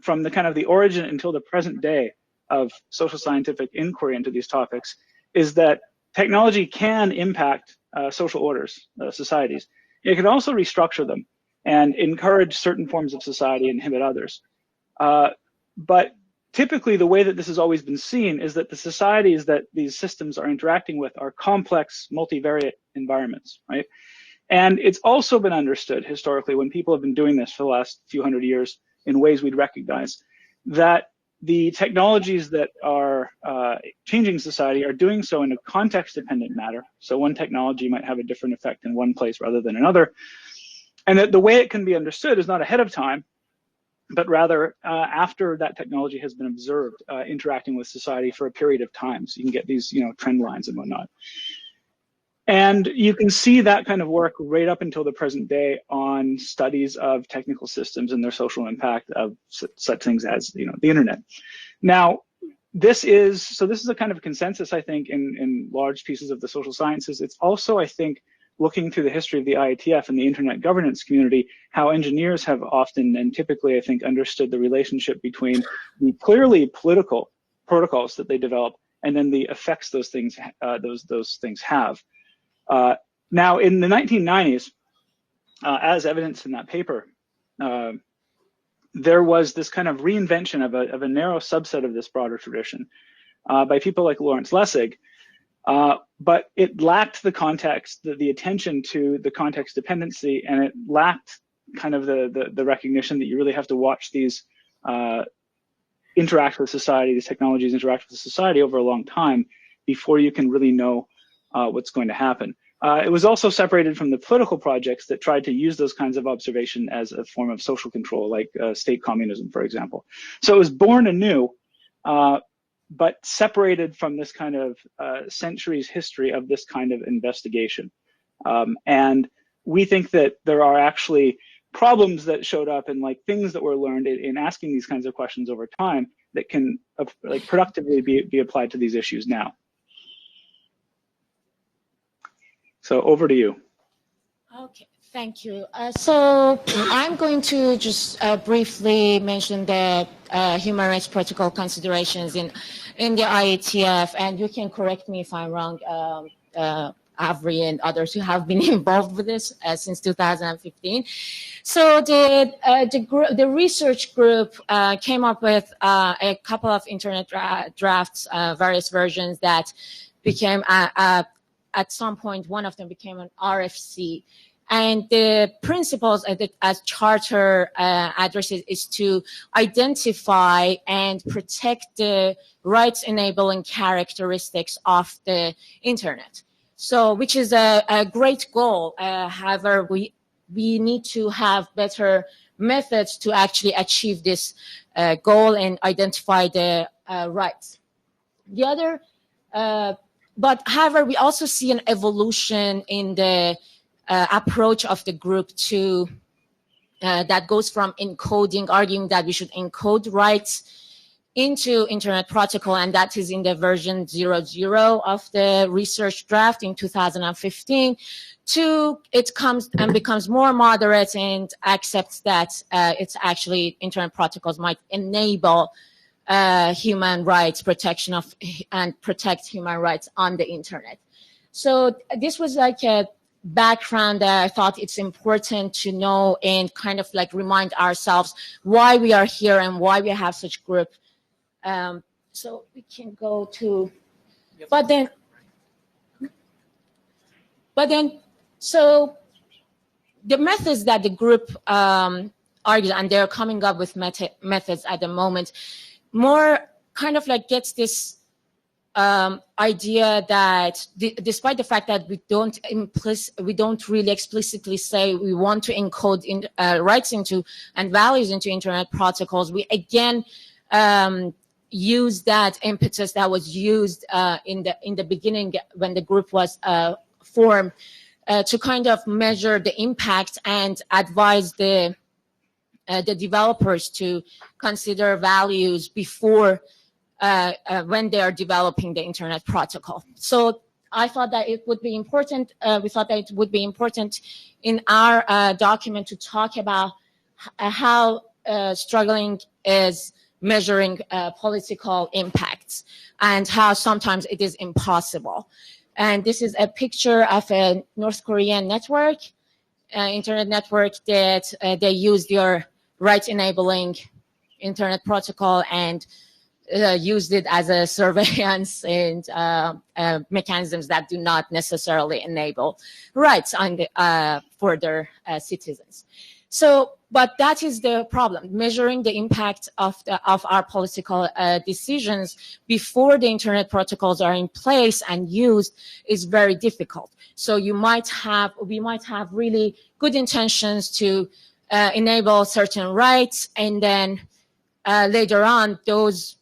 from the kind of the origin until the present day of social scientific inquiry into these topics is that technology can impact social orders, societies. It can also restructure them and encourage certain forms of society and inhibit others. But typically, the way that this has always been seen is that the societies that these systems are interacting with are complex, multivariate environments, right? And it's also been understood historically, when people have been doing this for the last few hundred years in ways we'd recognize, that the technologies that are changing society are doing so in a context-dependent manner. So one technology might have a different effect in one place rather than another. And that the way it can be understood is not ahead of time, but rather after that technology has been observed interacting with society for a period of time. So you can get these, trend lines and whatnot. And you can see that kind of work right up until the present day on studies of technical systems and their social impact of such things as, the internet. Now, this is a kind of consensus, I think, in large pieces of the social sciences. It's also, I think, looking through the history of the IETF and the internet governance community, how engineers have often and typically, I think, understood the relationship between the clearly political protocols that they develop and then the effects those things have. Now, in the 1990s, as evidenced in that paper, there was this kind of reinvention of a narrow subset of this broader tradition by people like Lawrence Lessig. But it lacked the context, the attention to the context dependency, and it lacked kind of the recognition that you really have to watch these interact with society, these technologies interact with society over a long time before you can really know what's going to happen. It was also separated from the political projects that tried to use those kinds of observation as a form of social control, like state communism, for example. So it was born anew, but separated from this kind of centuries history of this kind of investigation. And we think that there are actually problems that showed up and like things that were learned in asking these kinds of questions over time that can like productively be applied to these issues now. So over to you. Okay, thank you. So I'm going to just briefly mention the human rights protocol considerations in the IETF, and you can correct me if I'm wrong, Avery and others who have been involved with this since 2015. So the research group came up with a couple of internet drafts, various versions that became at some point, one of them became an RFC. And the principles as charter addresses is to identify and protect the rights enabling characteristics of the internet. So, which is a great goal. However, we need to have better methods to actually achieve this goal and identify the rights. The other, but however, we also see an evolution in the approach of the group to that goes from encoding, arguing that we should encode rights into Internet Protocol, and that is in the version 0.0 of the research draft in 2015, to it comes and becomes more moderate and accepts that it's actually Internet protocols might enable human rights protection of and protect human rights on the Internet. So this was like a background that I thought it's important to know and kind of like remind ourselves why we are here and why we have such group. So we can go to, but then, so the methods that the group argues, and they're coming up with methods at the moment, more kind of like gets this idea that despite the fact that we don't really explicitly say we want to encode in, rights into and values into Internet protocols, we again use that impetus that was used in the beginning when the group was formed to kind of measure the impact and advise the developers to consider values before when they are developing the Internet protocol. So I thought that it would be important, we thought that it would be important in our document to talk about how struggling is measuring political impacts and how sometimes it is impossible. And this is a picture of a North Korean network, internet network that they use their right-enabling Internet protocol and used it as a surveillance and mechanisms that do not necessarily enable rights on the, for their citizens. So, but that is the problem. Measuring the impact of our political decisions before the Internet protocols are in place and used is very difficult. So we might have really good intentions to enable certain rights, and then later on those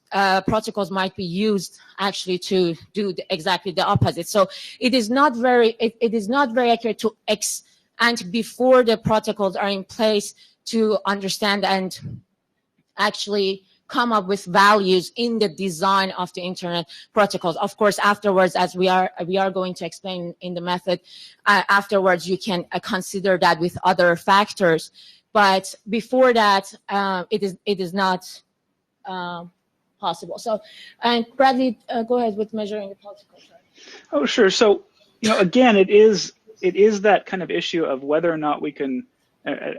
protocols might be used actually to do exactly the opposite. So it is not very accurate to and before the protocols are in place to understand and actually come up with values in the design of the Internet protocols. Of course, afterwards, as we are going to explain in the method, afterwards you can consider that with other factors. But before that, it is not possible. So, and Bradley, go ahead with measuring the political side. Oh, sure. So, again, it is that kind of issue of whether or not we can,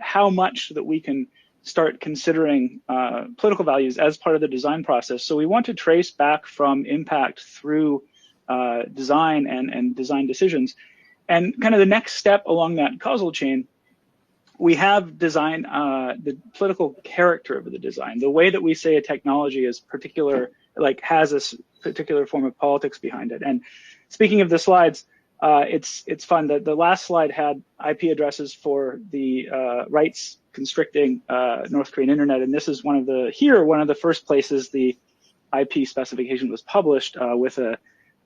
how much that we can start considering political values as part of the design process. So we want to trace back from impact through design and design decisions. And kind of the next step along that causal chain, we have design, the political character of the design, the way that we say a technology is particular, like has a particular form of politics behind it. And speaking of the slides, it's fun that the last slide had IP addresses for the rights constricting North Korean internet, and this is one of the first places the IP specification was published with a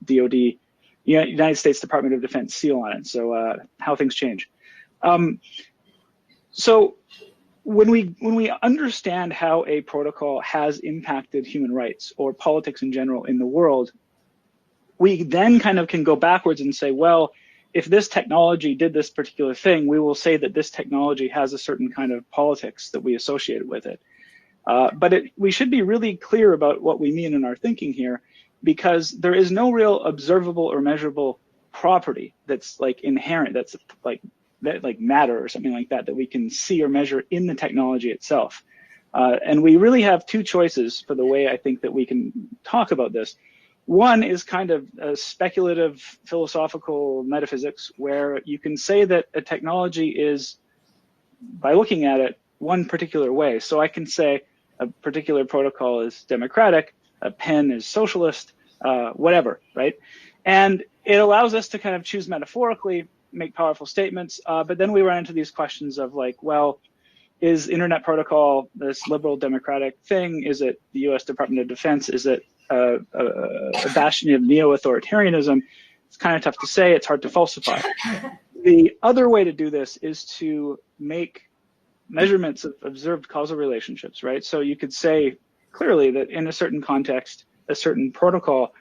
DoD, United States Department of Defense seal on it. So how things change. So when we understand how a protocol has impacted human rights or politics in general in the world, we then kind of can go backwards and say, well, if this technology did this particular thing, we will say that this technology has a certain kind of politics that we associate with it. But we should be really clear about what we mean in our thinking here, because there is no real observable or measurable property that's like inherent, that's like matter or something like that, that we can see or measure in the technology itself. And we really have two choices for the way I think that we can talk about this. One is kind of a speculative philosophical metaphysics, where you can say that a technology is, by looking at it, one particular way. So I can say a particular protocol is democratic, a pen is socialist, whatever, right? And it allows us to kind of choose metaphorically, make powerful statements, but then we run into these questions of like, well, is Internet Protocol this liberal democratic thing? Is it the US Department of Defense? Is it a bastion of neo-authoritarianism? It's kind of tough to say. It's hard to falsify. The other way to do this is to make measurements of observed causal relationships, right? So you could say clearly that in a certain context, a certain protocol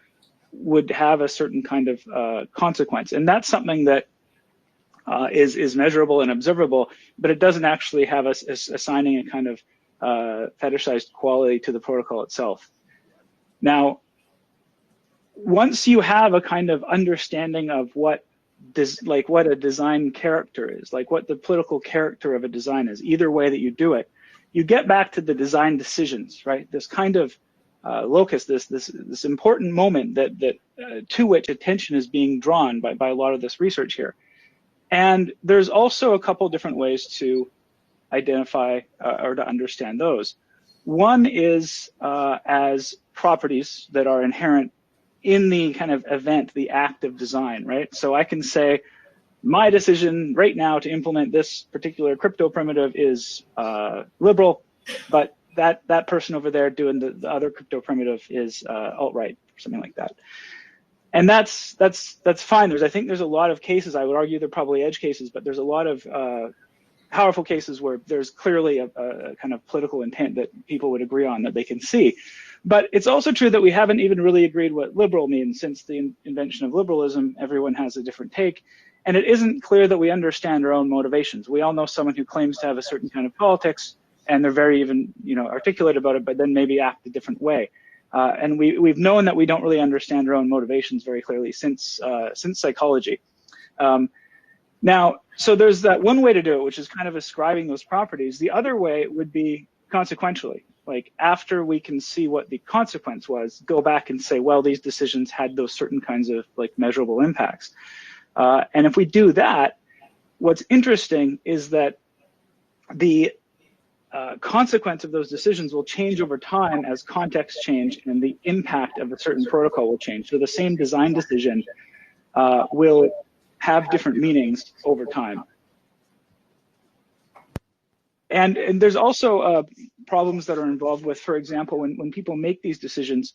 would have a certain kind of consequence. And that's something that is measurable and observable, but it doesn't actually have us assigning a kind of fetishized quality to the protocol itself. Now, once you have a kind of understanding of what a design character is, like what the political character of a design is, either way that you do it, you get back to the design decisions, right? This kind of locus, this important moment that to which attention is being drawn by a lot of this research here. And there's also a couple different ways to identify or to understand those. One is as properties that are inherent in the kind of event, the act of design, right? So I can say my decision right now to implement this particular crypto primitive is liberal, but that person over there doing the other crypto primitive is alt-right, or something like that. And that's fine. I think there's a lot of cases, I would argue they're probably edge cases, but there's a lot of powerful cases where there's clearly a kind of political intent that people would agree on that they can see. But it's also true that we haven't even really agreed what liberal means. Since the invention of liberalism, everyone has a different take. And it isn't clear that we understand our own motivations. We all know someone who claims to have a certain kind of politics, and they're very even, articulate about it, but then maybe act a different way. And we've known that we don't really understand our own motivations very clearly since psychology. Now, so there's that one way to do it, which is kind of ascribing those properties. The other way would be consequentially, like after we can see what the consequence was, go back and say, well, these decisions had those certain kinds of like measurable impacts. And if we do that, what's interesting is that the consequence of those decisions will change over time as context change and the impact of a certain protocol will change. So the same design decision will have different meanings over time. And there's also problems that are involved with, for example, when people make these decisions,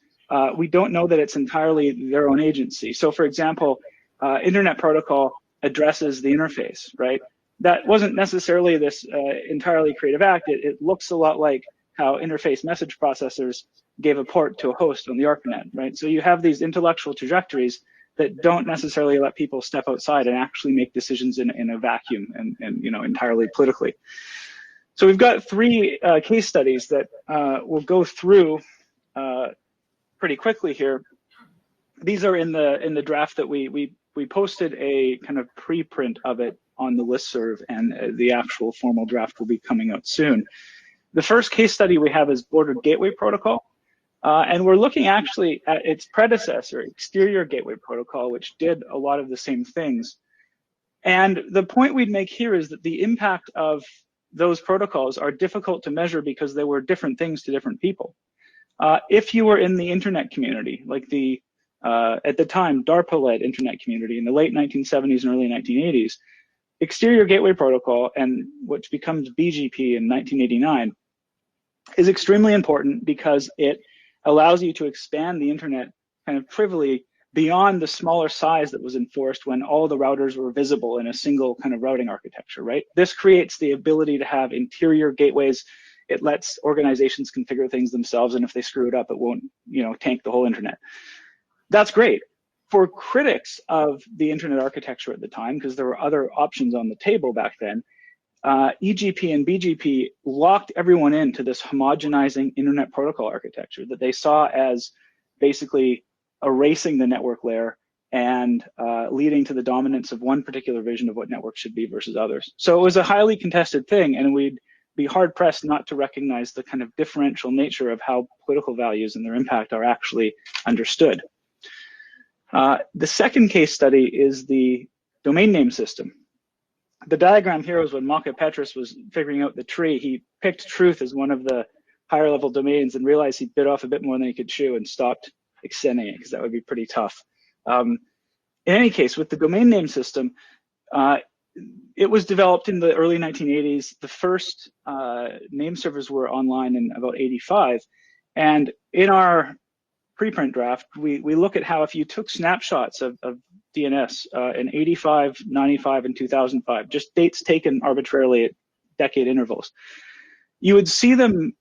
we don't know that it's entirely their own agency. So for example, Internet Protocol addresses the interface, right? That wasn't necessarily this entirely creative act. It looks a lot like how interface message processors gave a port to a host on the ARPANET, right? So you have these intellectual trajectories that don't necessarily let people step outside and actually make decisions in a vacuum and entirely politically. So we've got three case studies that we'll go through pretty quickly here. These are in the draft that we posted a kind of preprint of it on the listserv, and the actual formal draft will be coming out soon. The first case study we have is Bordered Gateway Protocol. And we're looking actually at its predecessor, Exterior Gateway Protocol, which did a lot of the same things. And the point we'd make here is that the impact of those protocols are difficult to measure because they were different things to different people. If you were in the internet community, like the, at the time, DARPA-led internet community in the late 1970s and early 1980s, Exterior Gateway Protocol, and which becomes BGP in 1989, is extremely important because it allows you to expand the internet kind of trivially beyond the smaller size that was enforced when all the routers were visible in a single kind of routing architecture, right? This creates the ability to have interior gateways. It lets organizations configure things themselves, and if they screw it up, it won't, tank the whole internet. That's great. For critics of the internet architecture at the time, because there were other options on the table back then, EGP and BGP locked everyone into this homogenizing internet protocol architecture that they saw as basically erasing the network layer and leading to the dominance of one particular vision of what networks should be versus others. So it was a highly contested thing, and we'd be hard pressed not to recognize the kind of differential nature of how political values and their impact are actually understood. The second case study is the domain name system. The diagram here was when Maka Petrus was figuring out the tree. He picked truth as one of the higher level domains and realized he bit off a bit more than he could chew and stopped extending it because that would be pretty tough. In any case, with the domain name system, it was developed in the early 1980s. The first name servers were online in about 85. And in our preprint draft, we look at how if you took snapshots of DNS in 85, 95, and 2005, just dates taken arbitrarily at decade intervals. You'd see DNS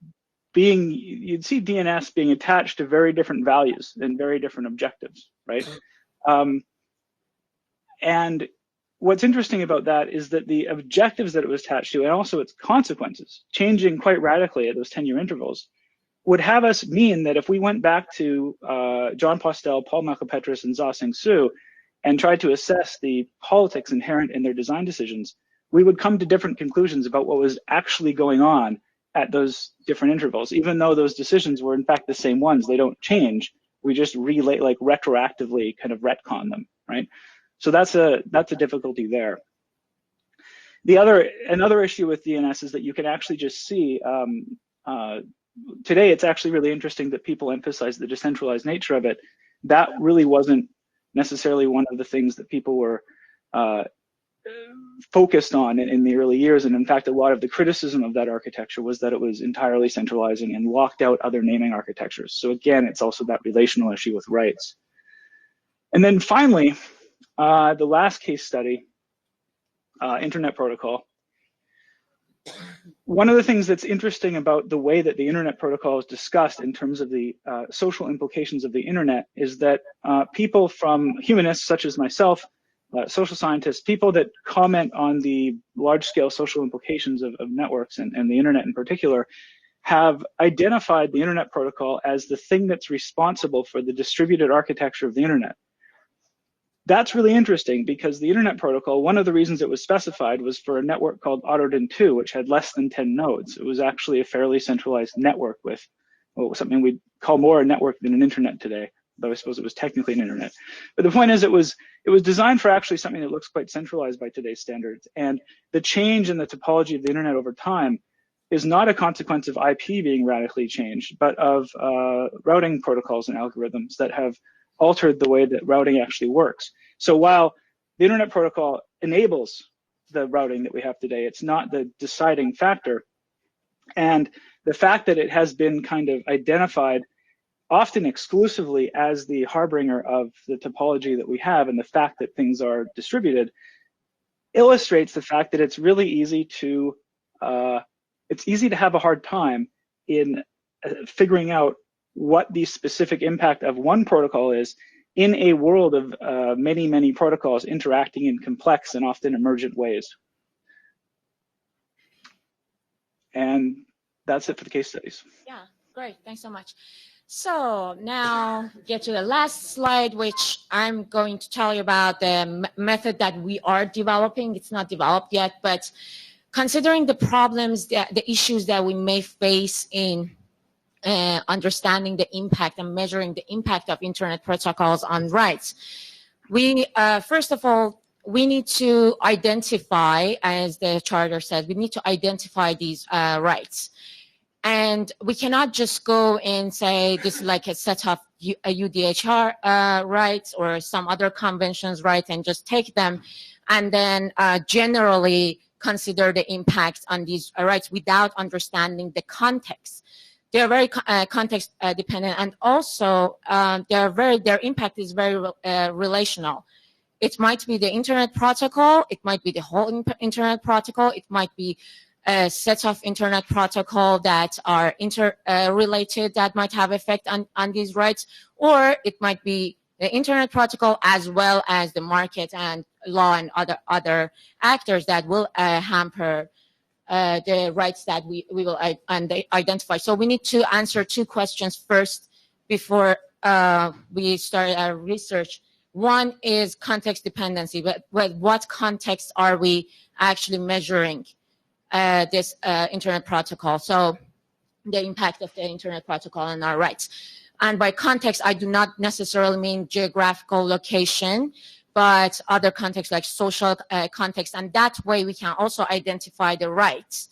being attached to very different values and very different objectives, right? And what's interesting about that is that the objectives that it was attached to, and also its consequences, changing quite radically at those 10-year intervals, would have us mean that if we went back to John Postel, Paul Malcopetris, and Zha Sing Su and tried to assess the politics inherent in their design decisions, we would come to different conclusions about what was actually going on at those different intervals. Even though those decisions were in fact the same ones, they don't change. We just retroactively kind of retcon them, right? So that's a difficulty there. Another issue with DNS is that you can actually just see, today it's actually really interesting that people emphasize the decentralized nature of it. That really wasn't necessarily one of the things that people were focused on in the early years. And in fact, a lot of the criticism of that architecture was that it was entirely centralizing and locked out other naming architectures. So again, it's also that relational issue with rights. And then finally, the last case study, Internet Protocol. One of the things that's interesting about the way that the Internet Protocol is discussed in terms of the social implications of the Internet is that people from humanists such as myself, social scientists, people that comment on the large-scale social implications of networks and the Internet in particular, have identified the Internet Protocol as the thing that's responsible for the distributed architecture of the Internet. That's really interesting because the Internet Protocol, one of the reasons it was specified was for a network called Autoden2, which had less than 10 nodes. It was actually a fairly centralized network with something we'd call more a network than an internet today, though I suppose it was technically an internet. But the point is it was designed for actually something that looks quite centralized by today's standards. And the change in the topology of the internet over time is not a consequence of IP being radically changed, but of routing protocols and algorithms that have altered the way that routing actually works. So while the Internet Protocol enables the routing that we have today, it's not the deciding factor. And the fact that it has been kind of identified often exclusively as the harbinger of the topology that we have and the fact that things are distributed illustrates the fact that it's really easy to have a hard time in figuring out what the specific impact of one protocol is in a world of many, many protocols interacting in complex and often emergent ways. And that's it for the case studies. Yeah, great. Thanks so much. So now get to the last slide, which I'm going to tell you about the method that we are developing. It's not developed yet, but considering the problems, the issues that we may face in understanding the impact and measuring the impact of Internet protocols on rights. We, first of all, we need to identify, as the charter said, we need to identify these rights. And we cannot just go and say this is like a set of UDHR rights or some other conventions rights and just take them and then generally consider the impact on these rights without understanding the context. They are very context dependent, and also their impact is very relational. It might be the Internet Protocol, it might be the whole Internet Protocol, it might be a set of Internet Protocol that are interrelated that might have effect on these rights, or it might be the Internet Protocol as well as the market and law and other actors that will hamper the rights that we will identify. So we need to answer two questions first before we start our research. One is context dependency, but what context are we actually measuring this Internet Protocol? So the impact of the Internet Protocol on our rights. And by context, I do not necessarily mean geographical location, but other contexts like social context. And that way we can also identify the rights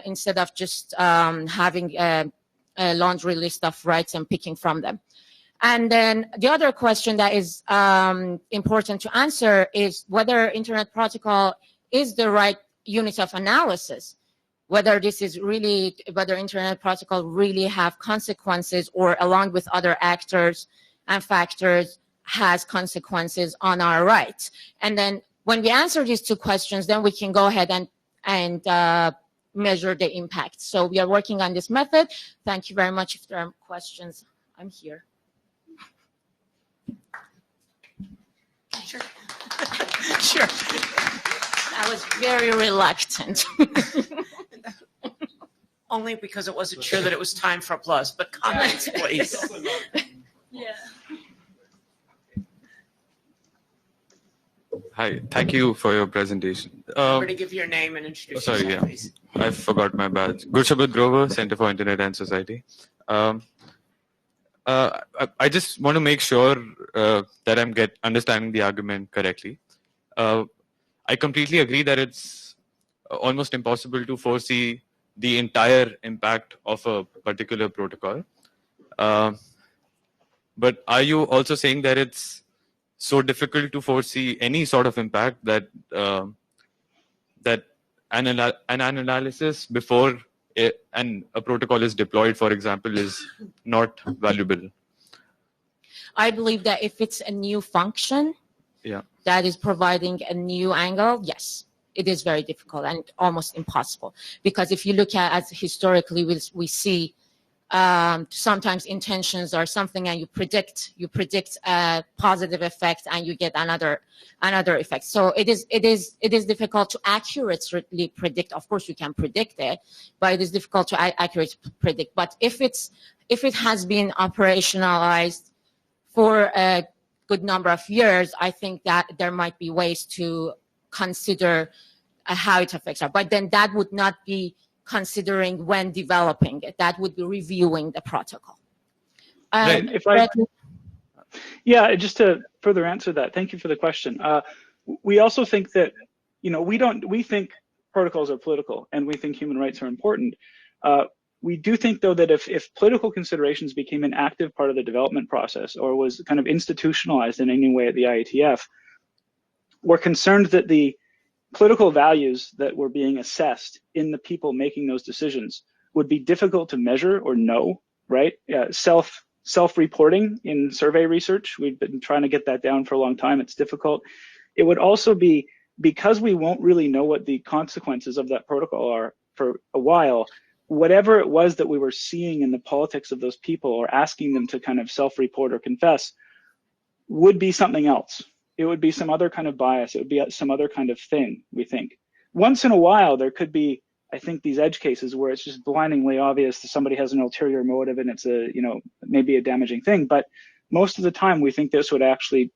instead of just having a laundry list of rights and picking from them. And then the other question that is important to answer is whether Internet Protocol is the right unit of analysis, whether this is really, whether Internet Protocol really have consequences or along with other actors and factors has consequences on our rights. And then when we answer these two questions, then we can go ahead and and measure the impact. So we are working on this method. Thank you very much. If there are questions, I'm here. Sure. Sure. I was very reluctant. Only because it wasn't sure that it was time for applause, but comments, please. Yeah. Hi, thank you for your presentation. Remember to give your name and introduce Sorry, yourself, yeah. please. I forgot my badge. Gurshabad Grover, Center for Internet and Society. I just want to make sure that I'm understanding the argument correctly. I completely agree that it's almost impossible to foresee the entire impact of a particular protocol. But are you also saying that it's so difficult to foresee any sort of impact that that an analysis before a protocol is deployed, for example, is not valuable? I believe that if it's a new function that is providing a new angle, yes, it is very difficult and almost impossible. Because if you look at, as historically we see, sometimes intentions are something, and you predict a positive effect, and you get another effect. So it is difficult to accurately predict. Of course, you can predict it, but it is difficult to accurately predict. But if it has been operationalized for a good number of years, I think that there might be ways to consider how it affects us. But then that would not be considering when developing it. That would be reviewing the protocol. Yeah, just to further answer that, thank you for the question. We also think that, we think protocols are political, and we think human rights are important. We do think, though, that if political considerations became an active part of the development process, or was kind of institutionalized in any way at the IETF, we're concerned that the political values that were being assessed in the people making those decisions would be difficult to measure or know, right? Self-reporting in survey research, we've been trying to get that down for a long time. It's difficult. It would also be, because we won't really know what the consequences of that protocol are for a while, whatever it was that we were seeing in the politics of those people, or asking them to kind of self-report or confess, would be something else. It would be some other kind of bias. It would be some other kind of thing, we think. Once in a while, there could be, I think, these edge cases where it's just blindingly obvious that somebody has an ulterior motive and it's a, maybe a damaging thing. But most of the time, we think this would actually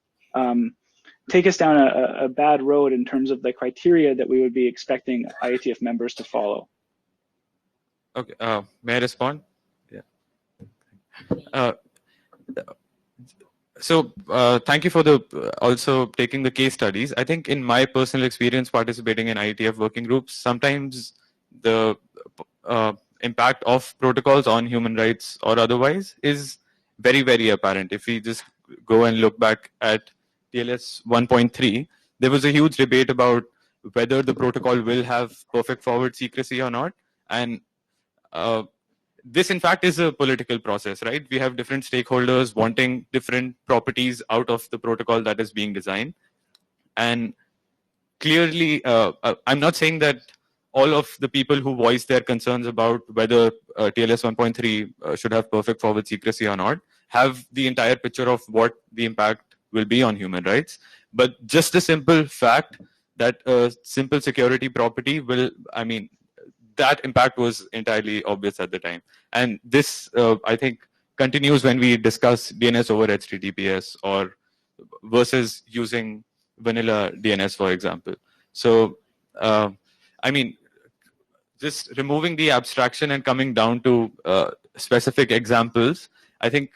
take us down a bad road in terms of the criteria that we would be expecting IETF members to follow. Okay, may I respond? Yeah. So thank you for also taking the case studies. I think in my personal experience participating in IETF working groups, sometimes the impact of protocols on human rights or otherwise is very, very apparent. If we just go and look back at TLS 1.3, there was a huge debate about whether the protocol will have perfect forward secrecy or not. And this, in fact, is a political process, right? We have different stakeholders wanting different properties out of the protocol that is being designed. And clearly, I'm not saying that all of the people who voiced their concerns about whether TLS 1.3 should have perfect forward secrecy or not have the entire picture of what the impact will be on human rights. But just the simple fact that a simple security property will, that impact was entirely obvious at the time. And this, I think, continues when we discuss DNS over HTTPS or versus using vanilla DNS, for example. So, just removing the abstraction and coming down to specific examples, I think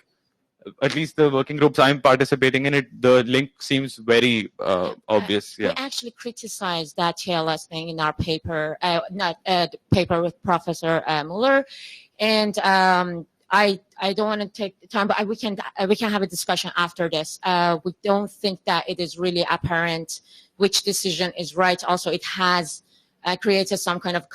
at least the working groups I'm participating in it, the link seems very obvious. Yeah. We actually criticized that TLS thing in our paper, paper with Professor Muller, and I don't want to take the time, but we can have a discussion after this. We don't think that it is really apparent which decision is right. Also, it has created some kind of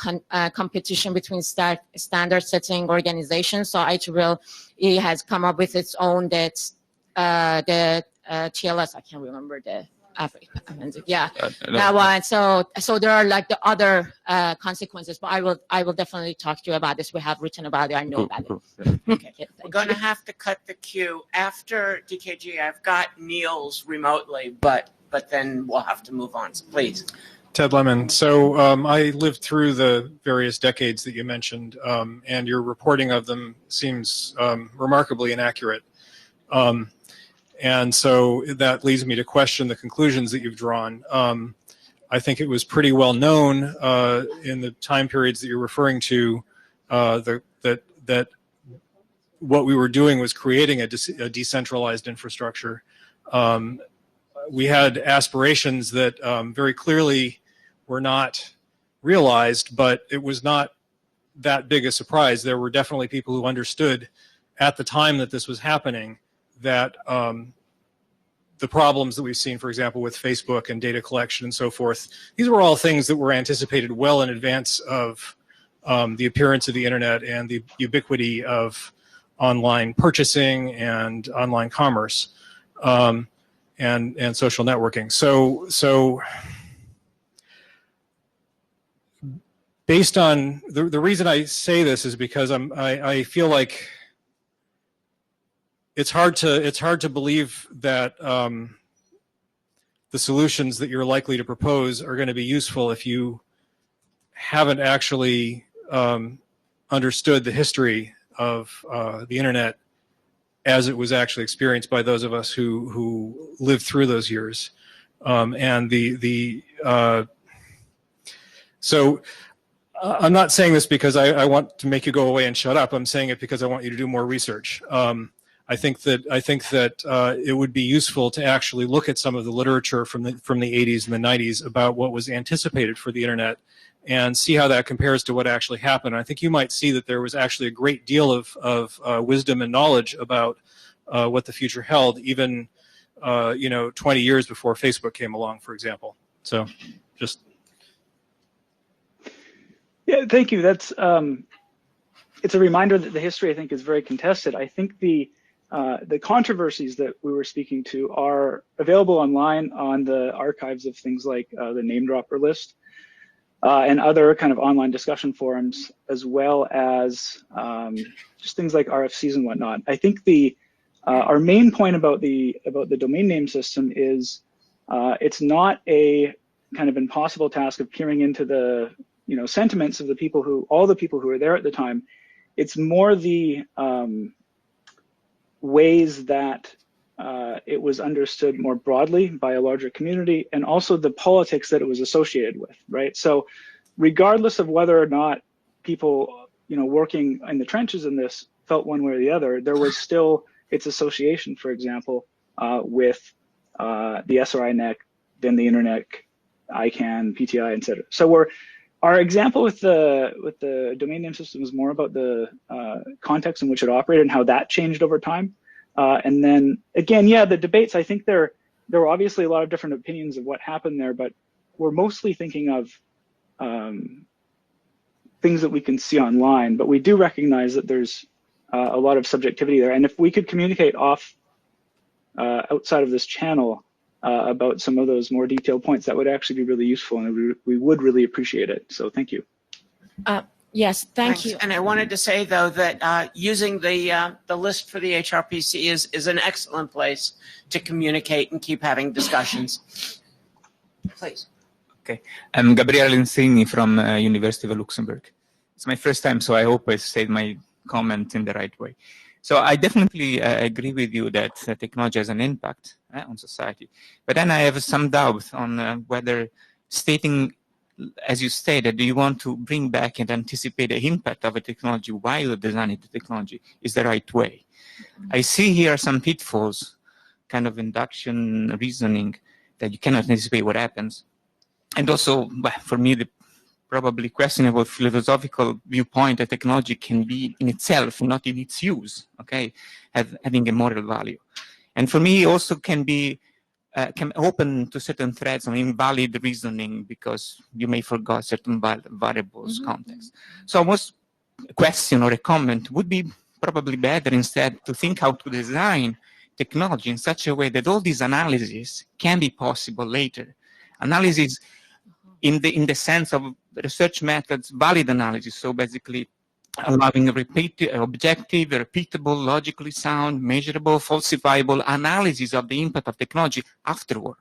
competition between standard setting organizations. So IEEE has come up with its own the TLS. I can't remember the Yeah, No. that one. So there are like the other consequences, but I will definitely talk to you about this. We have written about it. I know Cool, about it. cool. Okay, We're thank going to you. have to cut the queue after DKG. I've got Niels remotely, but then we'll have to move on. So please. Ted Lemon. So I lived through the various decades that you mentioned, and your reporting of them seems remarkably inaccurate. And so that leads me to question the conclusions that you've drawn. I think it was pretty well known in the time periods that you're referring to that what we were doing was creating a decentralized infrastructure. We had aspirations that very clearly were not realized, but it was not that big a surprise. There were definitely people who understood at the time that this was happening that the problems that we've seen, for example, with Facebook and data collection and so forth, these were all things that were anticipated well in advance of the appearance of the internet and the ubiquity of online purchasing and online commerce and social networking. So based on the reason I say this is because I feel like it's hard to believe that the solutions that you're likely to propose are going to be useful if you haven't actually understood the history of the internet as it was actually experienced by those of us who lived through those years. So I'm not saying this because I want to make you go away and shut up. I'm saying it because I want you to do more research. I think that it would be useful to actually look at some of the literature from the 80s and the 90s about what was anticipated for the internet and see how that compares to what actually happened. I think you might see that there was actually a great deal of wisdom and knowledge about what the future held, even 20 years before Facebook came along, for example. So, just yeah, thank you. That's it's a reminder that the history, I think, is very contested. I think the controversies that we were speaking to are available online on the archives of things like the name dropper list and other kind of online discussion forums, as well as just things like RFCs and whatnot. I think our main point about the domain name system is it's not a kind of impossible task of peering into the sentiments of all the people who were there at the time. It's more the ways that it was understood more broadly by a larger community, and also the politics that it was associated with, right? So regardless of whether or not people, working in the trenches in this felt one way or the other, there was still its association, for example, with the SRI NEC, then the Internet, ICANN, PTI, etc. So our example with the domain name system is more about the context in which it operated and how that changed over time. And then again, yeah, the debates, I think there were obviously a lot of different opinions of what happened there, but we're mostly thinking of things that we can see online, but we do recognize that there's a lot of subjectivity there. And if we could communicate outside of this channel about some of those more detailed points, that would actually be really useful, and we would really appreciate it. So thank you. Yes, thank Thanks. you. And I wanted to say, though, that using the list for the HRPC is an excellent place to communicate and keep having discussions. Please. Okay. I'm Gabriele Insigni from University of Luxembourg. It's my first time, so I hope I said my comment in the right way. So I definitely agree with you that technology has an impact on society. But then I have some doubt on whether stating, as you stated, do you want to bring back and anticipate the impact of a technology while designing the technology is the right way. I see here some pitfalls, kind of induction reasoning, that you cannot anticipate what happens. And also, for me, the probably questionable philosophical viewpoint that technology can be in itself, not in its use, okay, having a moral value. And for me, also can open to certain threats on invalid reasoning because you may forget certain variables, context. So almost a question or a comment would be probably better instead to think how to design technology in such a way that all these analyses can be possible later. Analysis in the sense of research methods, valid analysis. So basically allowing a objective, repeatable, logically sound, measurable, falsifiable analysis of the impact of technology afterward,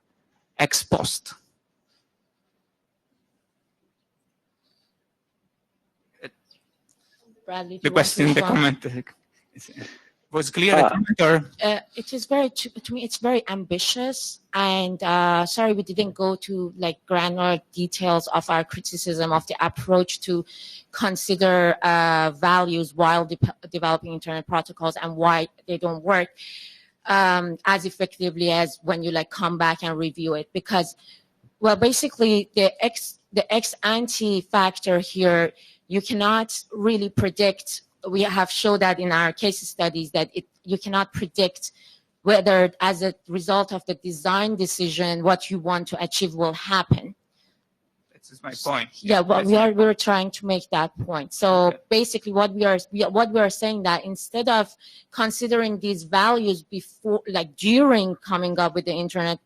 ex post. Bradley, The question, the comment was clear. It is very, to me, it's very ambitious. And sorry, we didn't go to like granular details of our criticism of the approach to consider values while developing internet protocols and why they don't work as effectively as when you like come back and review it. Because, well, basically the ex ante factor here, you cannot really predict. We have shown that in our case studies that you cannot predict whether as a result of the design decision, what you want to achieve will happen. This is my point. Yeah, well, we're trying to make that point. So basically what we are saying that instead of considering these values before, like during coming up with the internet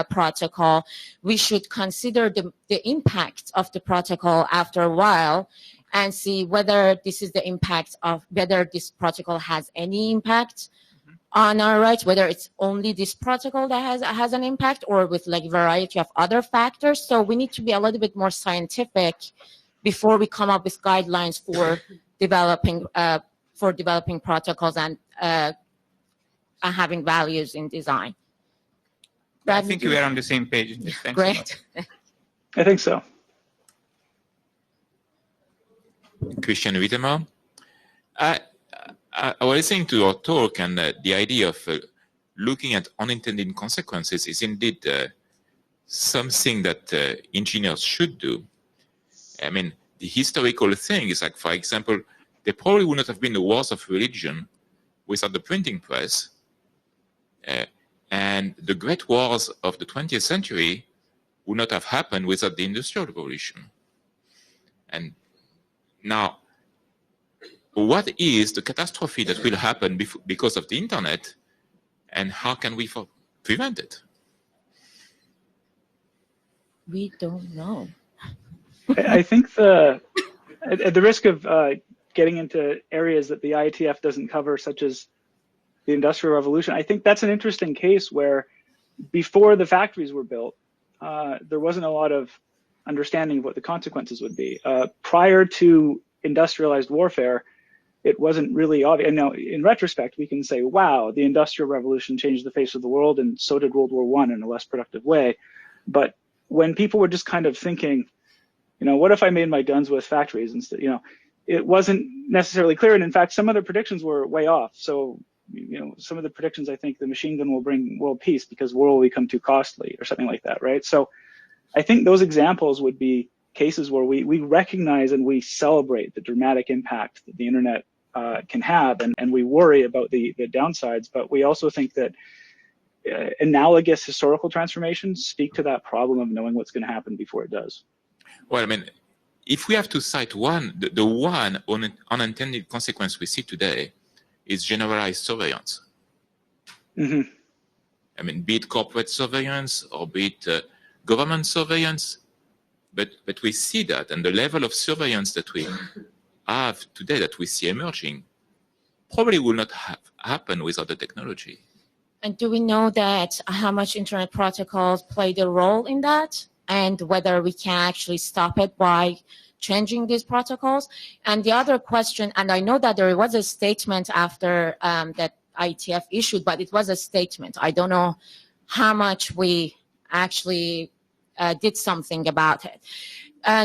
protocol, we should consider the impact of the protocol after a while and see whether this is the impact of whether this protocol has any impact on our rights, whether it's only this protocol that has an impact or with like a variety of other factors. So we need to be a little bit more scientific before we come up with guidelines for developing protocols and having values in design. I think we are on the same page. Thanks. Great. I think so. Christian Wiedemer. I was listening to your talk, and the idea of looking at unintended consequences is indeed something that engineers should do. I mean, the historical thing is like, for example, there probably would not have been the wars of religion without the printing press, and the great wars of the 20th century would not have happened without the Industrial Revolution. And now, what is the catastrophe that will happen because of the internet, and how can we prevent it? We don't know. I think at the risk of getting into areas that the IETF doesn't cover, such as the Industrial Revolution, I think that's an interesting case where before the factories were built, there wasn't a lot of understanding of what the consequences would be. Prior to industrialized warfare, it wasn't really obvious. And now, in retrospect, we can say, wow, the Industrial Revolution changed the face of the world, and so did World War I in a less productive way. But when people were just kind of thinking, what if I made my guns with factories instead? It wasn't necessarily clear. And in fact, some of the predictions were way off. So, some of the predictions, I think the machine gun will bring world peace because war will become too costly or something like that, right? So I think those examples would be cases where we recognize and we celebrate the dramatic impact that the internet can have, and we worry about the downsides, but we also think that analogous historical transformations speak to that problem of knowing what's going to happen before it does. Well, I mean, if we have to cite the one unintended consequence we see today is generalized surveillance. Mm-hmm. I mean, be it corporate surveillance or be it government surveillance, but we see that, and the level of surveillance that we have today, that we see emerging, probably will not happen without the technology. And do we know that how much internet protocols played a role in that, and whether we can actually stop it by changing these protocols? And the other question, and I know that there was a statement after that IETF issued, but it was a statement. I don't know how much we actually did something about it.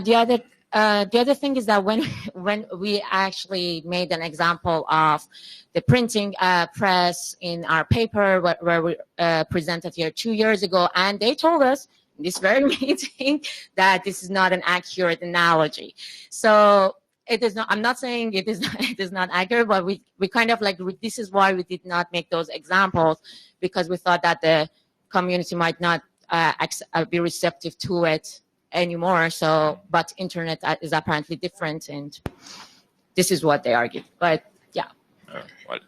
The other thing is that when we actually made an example of the printing press in our paper where we presented here 2 years ago, and they told us in this very meeting that this is not an accurate analogy. So it is not. I'm not saying it is not accurate, but we kind of like, this is why we did not make those examples, because we thought that the community might not be receptive to it anymore. So, but internet is apparently different, and this is what they argued. But yeah. Well,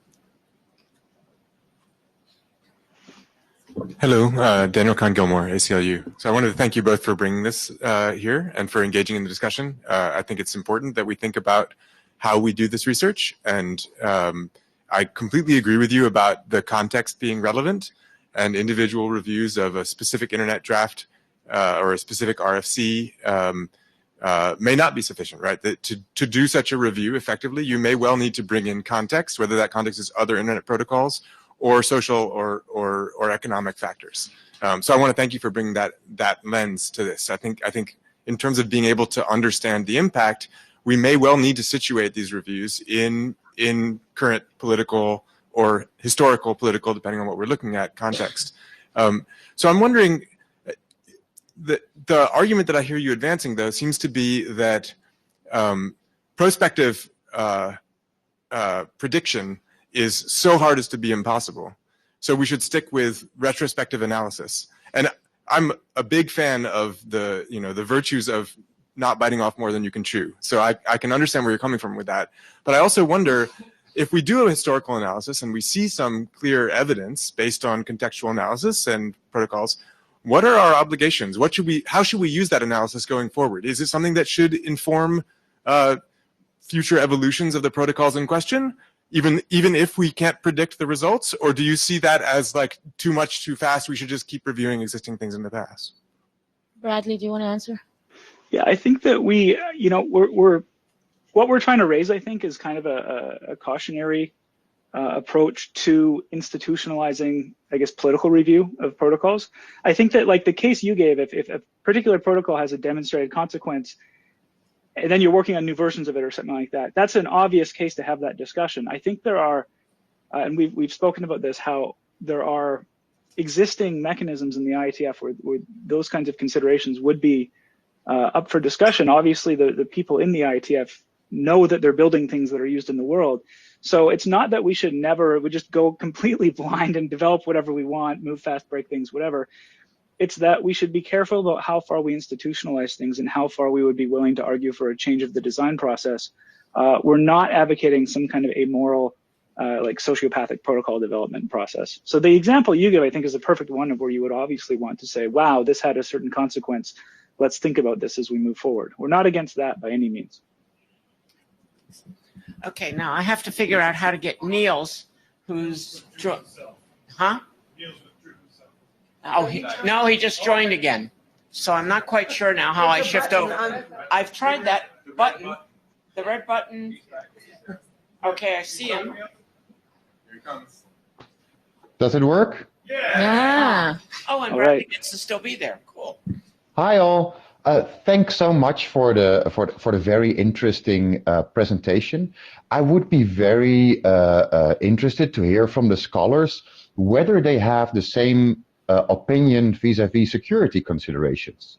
Hello, Daniel Kahn-Gilmore, ACLU. So I wanted to thank you both for bringing this here and for engaging in the discussion. I think it's important that we think about how we do this research, and I completely agree with you about the context being relevant, and individual reviews of a specific internet draft or a specific RFC may not be sufficient, right? To do such a review effectively, you may well need to bring in context, whether that context is other internet protocols or social or economic factors. So I want to thank you for bringing that lens to this. I think in terms of being able to understand the impact, we may well need to situate these reviews in current political or historical political, depending on what we're looking at, context. So I'm wondering, the argument that I hear you advancing, though, seems to be that prospective prediction is so hard as to be impossible. So we should stick with retrospective analysis. And I'm a big fan of the virtues of not biting off more than you can chew. So I can understand where you're coming from with that. But I also wonder, if we do a historical analysis and we see some clear evidence based on contextual analysis and protocols, what are our obligations? How should we use that analysis going forward? Is it something that should inform future evolutions of the protocols in question, even if we can't predict the results? Or do you see that as like too much, too fast? We should just keep reviewing existing things in the past? Bradley, do you want to answer? Yeah, I think that what we're trying to raise, I think, is kind of a cautionary approach to institutionalizing, I guess, political review of protocols. I think that, like the case you gave, if a particular protocol has a demonstrated consequence, and then you're working on new versions of it or something like that, that's an obvious case to have that discussion. I think there are, and we've spoken about this, how there are existing mechanisms in the IETF where those kinds of considerations would be up for discussion. Obviously, the people in the IETF know that they're building things that are used in the world. So it's not that we just go completely blind and develop whatever we want, move fast, break things, whatever. It's that we should be careful about how far we institutionalize things and how far we would be willing to argue for a change of the design process. We're not advocating some kind of amoral, like sociopathic protocol development process. So the example you give, I think, is a perfect one of where you would obviously want to say, wow, this had a certain consequence. Let's think about this as we move forward. We're not against that by any means. Okay, now I have to figure out how to get Niels, who's huh? Oh, he just joined again. So I'm not quite sure now how I shift over. I've tried that button, the red button. Okay, I see him. Here he comes. Does it work? Yeah. Oh, and Bradley gets to still be there. Cool. Hi all. Thanks so much for the very interesting presentation. I would be very interested to hear from the scholars whether they have the same opinion vis-a-vis security considerations.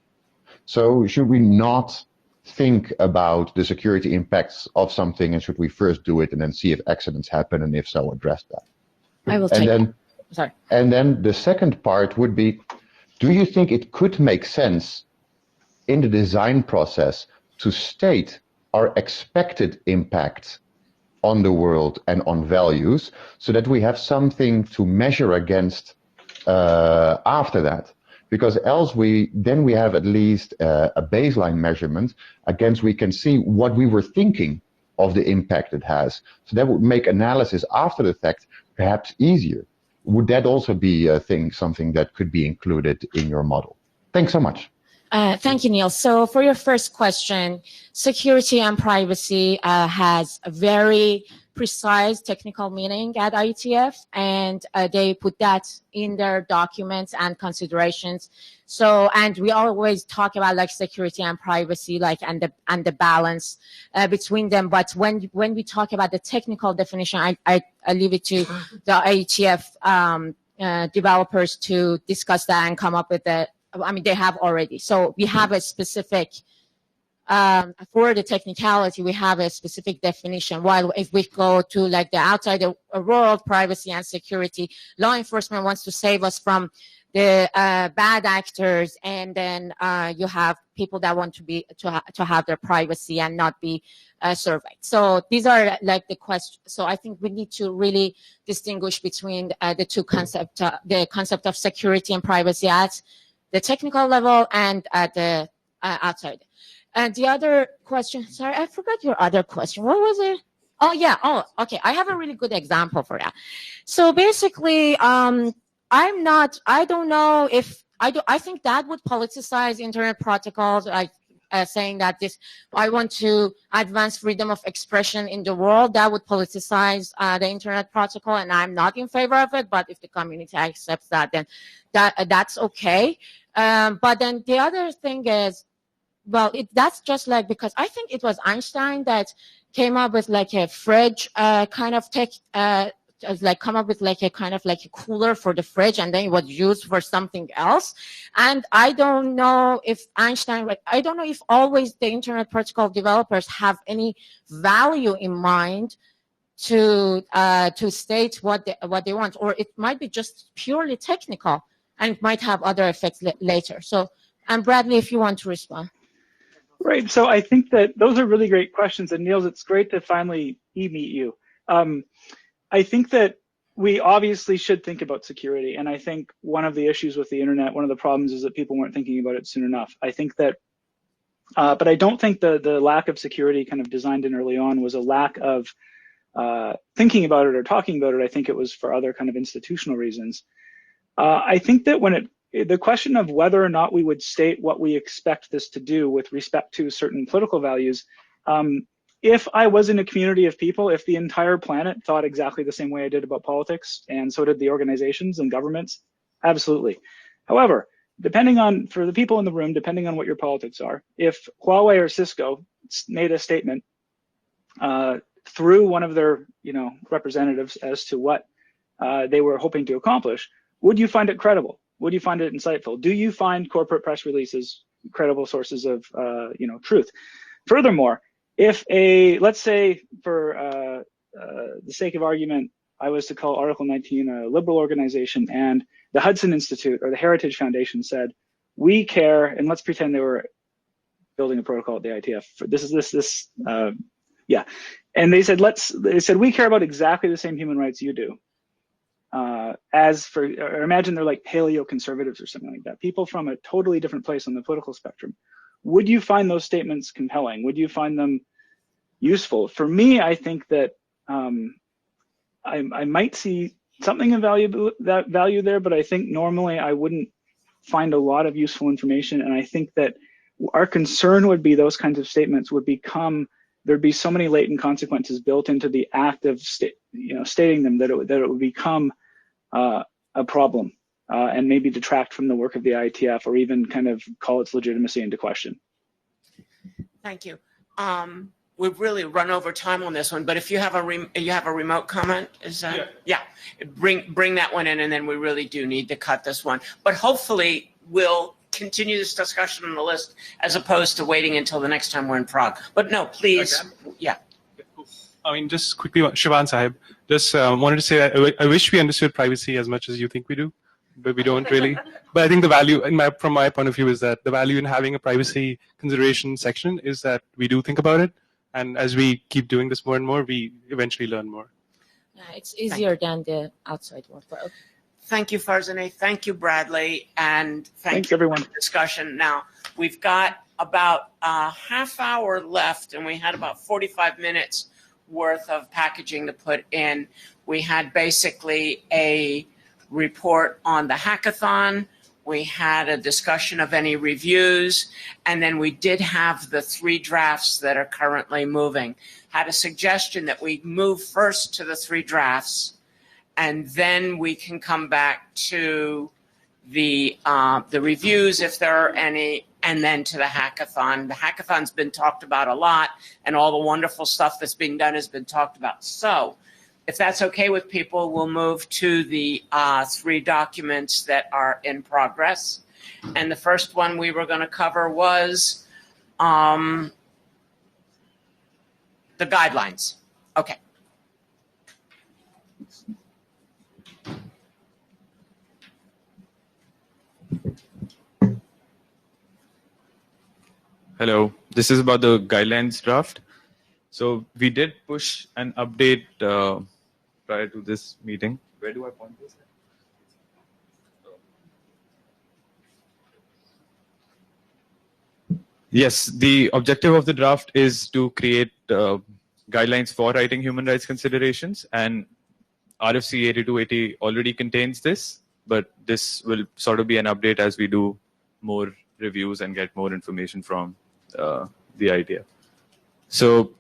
So should we not think about the security impacts of something, and should we first do it and then see if accidents happen, and if so, address that? I will take that. Sorry. And then the second part would be, do you think it could make sense in the design process to state our expected impact on the world and on values, so that we have something to measure against after that? Because else we have at least a baseline measurement against we can see what we were thinking of the impact it has. So that would make analysis after the fact perhaps easier. Would that also be something that could be included in your model? Thanks so much. Thank you, Neil. So for your first question, security and privacy has a very precise technical meaning at IETF, and they put that in their documents and considerations. So, and we always talk about like security and privacy, like and the balance between them. But when we talk about the technical definition, I leave it to the IETF developers to discuss that and come up with the. I mean, they have already. So we have a specific, for the technicality, we have a specific definition. While if we go to like the outside world, privacy and security, law enforcement wants to save us from the bad actors, and then you have people that want to have their privacy and not be surveyed. So these are like the questions. So I think we need to really distinguish between the two concepts, the concept of security and privacy at the technical level and at the outside. And the other question, sorry, I forgot your other question. What was it? Oh yeah. Oh, okay. I have a really good example for that. So basically, I don't know if I think that would politicize internet protocols, like saying that I want to advance freedom of expression in the world. That would politicize the internet protocol, and I'm not in favor of it. But if the community accepts that, then that's okay. But then the other thing is, well, that's just like, because I think it was Einstein that came up with like a fridge kind of tech, like come up with like a kind of like a cooler for the fridge, and then it was used for something else. And I don't know if I don't know if always the internet protocol developers have any value in mind to state what they want, or it might be just purely technical, and it might have other effects later. So, and Bradley, if you want to respond. Right. So I think that those are really great questions. And Niels, it's great to finally meet you. I think that we obviously should think about security. And I think one of the issues with the internet, one of the problems is that people weren't thinking about it soon enough. I think that, but I don't think the lack of security kind of designed in early on was a lack of thinking about it or talking about it. I think it was for other kind of institutional reasons. I think that the question of whether or not we would state what we expect this to do with respect to certain political values, if I was in a community of people, if the entire planet thought exactly the same way I did about politics, and so did the organizations and governments, absolutely. However, for the people in the room, depending on what your politics are, if Huawei or Cisco made a statement through one of their representatives as to what they were hoping to accomplish, would you find it credible? Would you find it insightful? Do you find corporate press releases credible sources of truth? Furthermore, if let's say for the sake of argument, I was to call Article 19 a liberal organization, and the Hudson Institute or the Heritage Foundation said, we care, and let's pretend they were building a protocol at the IETF. And they said, we care about exactly the same human rights you do. Or imagine they're like paleo-conservatives or something like that, people from a totally different place on the political spectrum. Would you find those statements compelling? Would you find them useful? For me, I think that I might see something of value there, but I think normally I wouldn't find a lot of useful information. And I think that our concern would be those kinds of statements would become, there'd be so many latent consequences built into the act of stating them that it would become a problem and maybe detract from the work of the IETF, or even kind of call its legitimacy into question. Thank you. We've really run over time on this one, but if you have a remote comment, bring that one in, and then we really do need to cut this one. But hopefully we'll continue this discussion on the list as opposed to waiting until the next time we're in Prague. But no, please, yeah. I mean, just quickly, Shivan Sahib, just wanted to say that I wish we understood privacy as much as you think we do, but we don't really. But I think the value, from my point of view, is that the value in having a privacy consideration section is that we do think about it. And as we keep doing this more and more, we eventually learn more. Yeah, it's easier than the outside work. But okay. Thank you, Farzaneh. Thank you, Bradley. And thanks everyone for the discussion. Now, we've got about a half hour left, and we had about 45 minutes worth of packaging to put in. We had basically a report on the hackathon. We had a discussion of any reviews, and then we did have the 3 drafts that are currently moving. Had a suggestion that we move first to the 3 drafts, and then we can come back to the reviews if there are any, and then to the hackathon. The hackathon's been talked about a lot, and all the wonderful stuff that's being done has been talked about. So if that's okay with people, we'll move to the 3 documents that are in progress. And the first one we were going to cover was the guidelines. Okay. Hello. This is about the guidelines draft. So we did push an update prior to this meeting. Where do I point this? Yes, the objective of the draft is to create guidelines for writing human rights considerations, and RFC 8280 already contains this, but this will sort of be an update as we do more reviews and get more information from the idea. So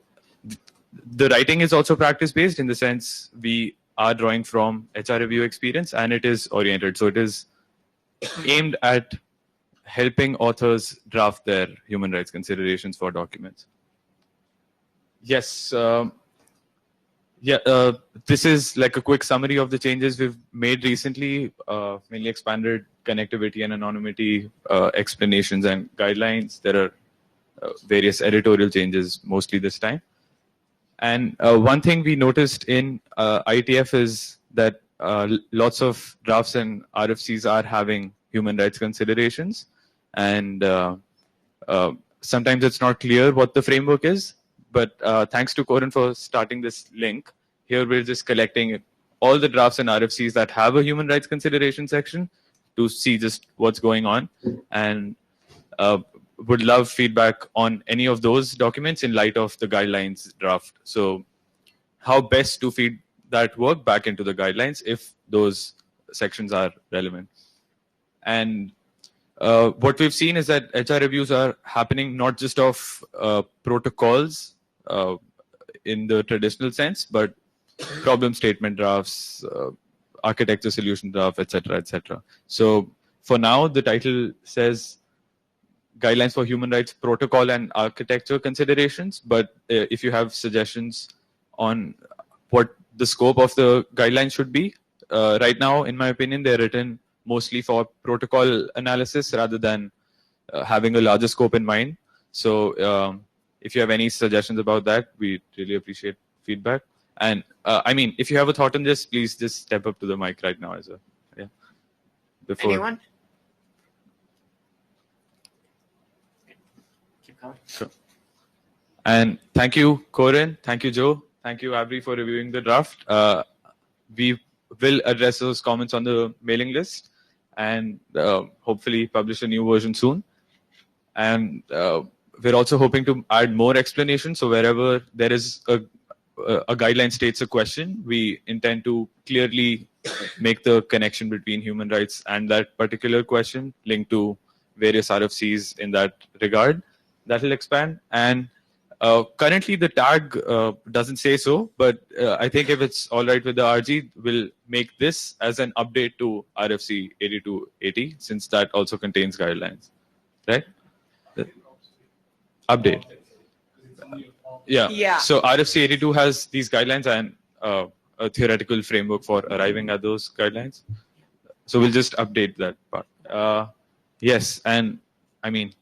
the writing is also practice-based in the sense we are drawing from HR review experience, and it is oriented. So it is aimed at helping authors draft their human rights considerations for documents. Yes. This is like a quick summary of the changes we've made recently, mainly expanded connectivity and anonymity explanations and guidelines. There are various editorial changes mostly this time. And one thing we noticed in IETF is that lots of drafts and RFCs are having human rights considerations. And sometimes it's not clear what the framework is. But thanks to Corinne for starting this link. Here we're just collecting all the drafts and RFCs that have a human rights consideration section to see just what's going on. And would love feedback on any of those documents in light of the guidelines draft. So how best to feed that work back into the guidelines if those sections are relevant. And what we've seen is that HR reviews are happening not just of protocols in the traditional sense, but problem statement drafts, architecture solution draft, etc., etc. So for now, the title says Guidelines for Human Rights Protocol and Architecture Considerations. But if you have suggestions on what the scope of the guidelines should be, right now, in my opinion, they're written mostly for protocol analysis rather than having a larger scope in mind. So if you have any suggestions about that, we really appreciate feedback. And I mean, if you have a thought on this, please just step up to the mic right now. As a before. Anyone? Keep going. Sure. And thank you, Corinne. Thank you, Joe. Thank you, Abri, for reviewing the draft. We will address those comments on the mailing list and hopefully publish a new version soon. And we're also hoping to add more explanation. So wherever there is a guideline states a question, we intend to clearly make the connection between human rights and that particular question, linked to various RFCs in that regard. That will expand. And currently the tag doesn't say so, but I think if it's all right with the RG, we'll make this as an update to RFC 8280, since that also contains guidelines, right? Update. Yeah. So RFC 82 has these guidelines and a theoretical framework for arriving at those guidelines. So we'll just update that part. Yes, and I mean,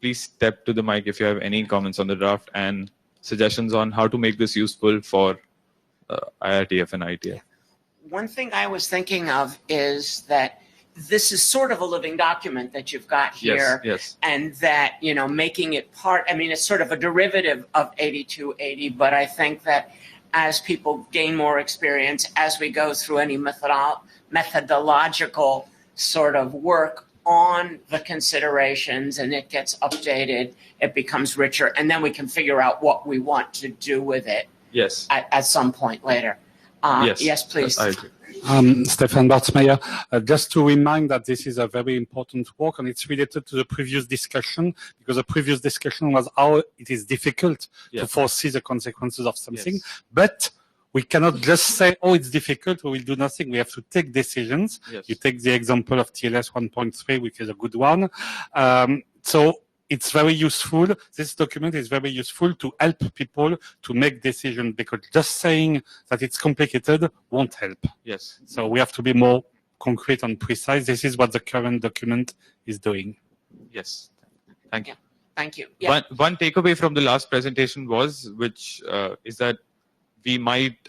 please step to the mic if you have any comments on the draft and suggestions on how to make this useful for IRTF and IETF. One thing I was thinking of is that this is sort of a living document that you've got here. Yes. And that, you know, making it part, I mean, it's sort of a derivative of 8280, but I think that as people gain more experience, as we go through any methodological sort of work on the considerations and it gets updated, it becomes richer, and then we can figure out what we want to do with it. Yes. At some point later. Yes, please. I agree. Stefan Bartsmeyer, just to remind that this is a very important work and it's related to the previous discussion, because the previous discussion was how it is difficult to foresee the consequences of something. But we cannot just say, oh, it's difficult, we will do nothing. We have to take decisions. You take the example of TLS 1.3, which is a good one. So it's very useful. This document is very useful to help people to make decisions, because just saying that it's complicated won't help. Yes. So we have to be more concrete and precise. This is what the current document is doing. Yes. Thank you. Thank you. Yeah. One takeaway from the last presentation was, which is that we might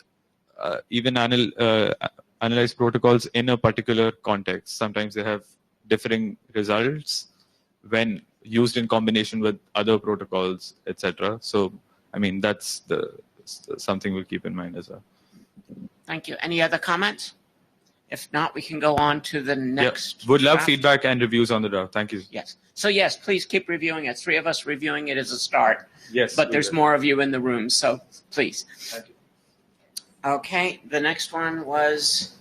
even analyze protocols in a particular context. Sometimes they have differing results when used in combination with other protocols, etc. So, I mean, that's something we'll keep in mind as well. Thank you. Any other comments? If not, we can go on to the next. Would love draft. feedback and reviews on the draft. Thank you. Yes. So yes, please keep reviewing it. 3 of us reviewing it is a start. Yes. But there's more of you in the room, so please. Thank you. Okay. The next one was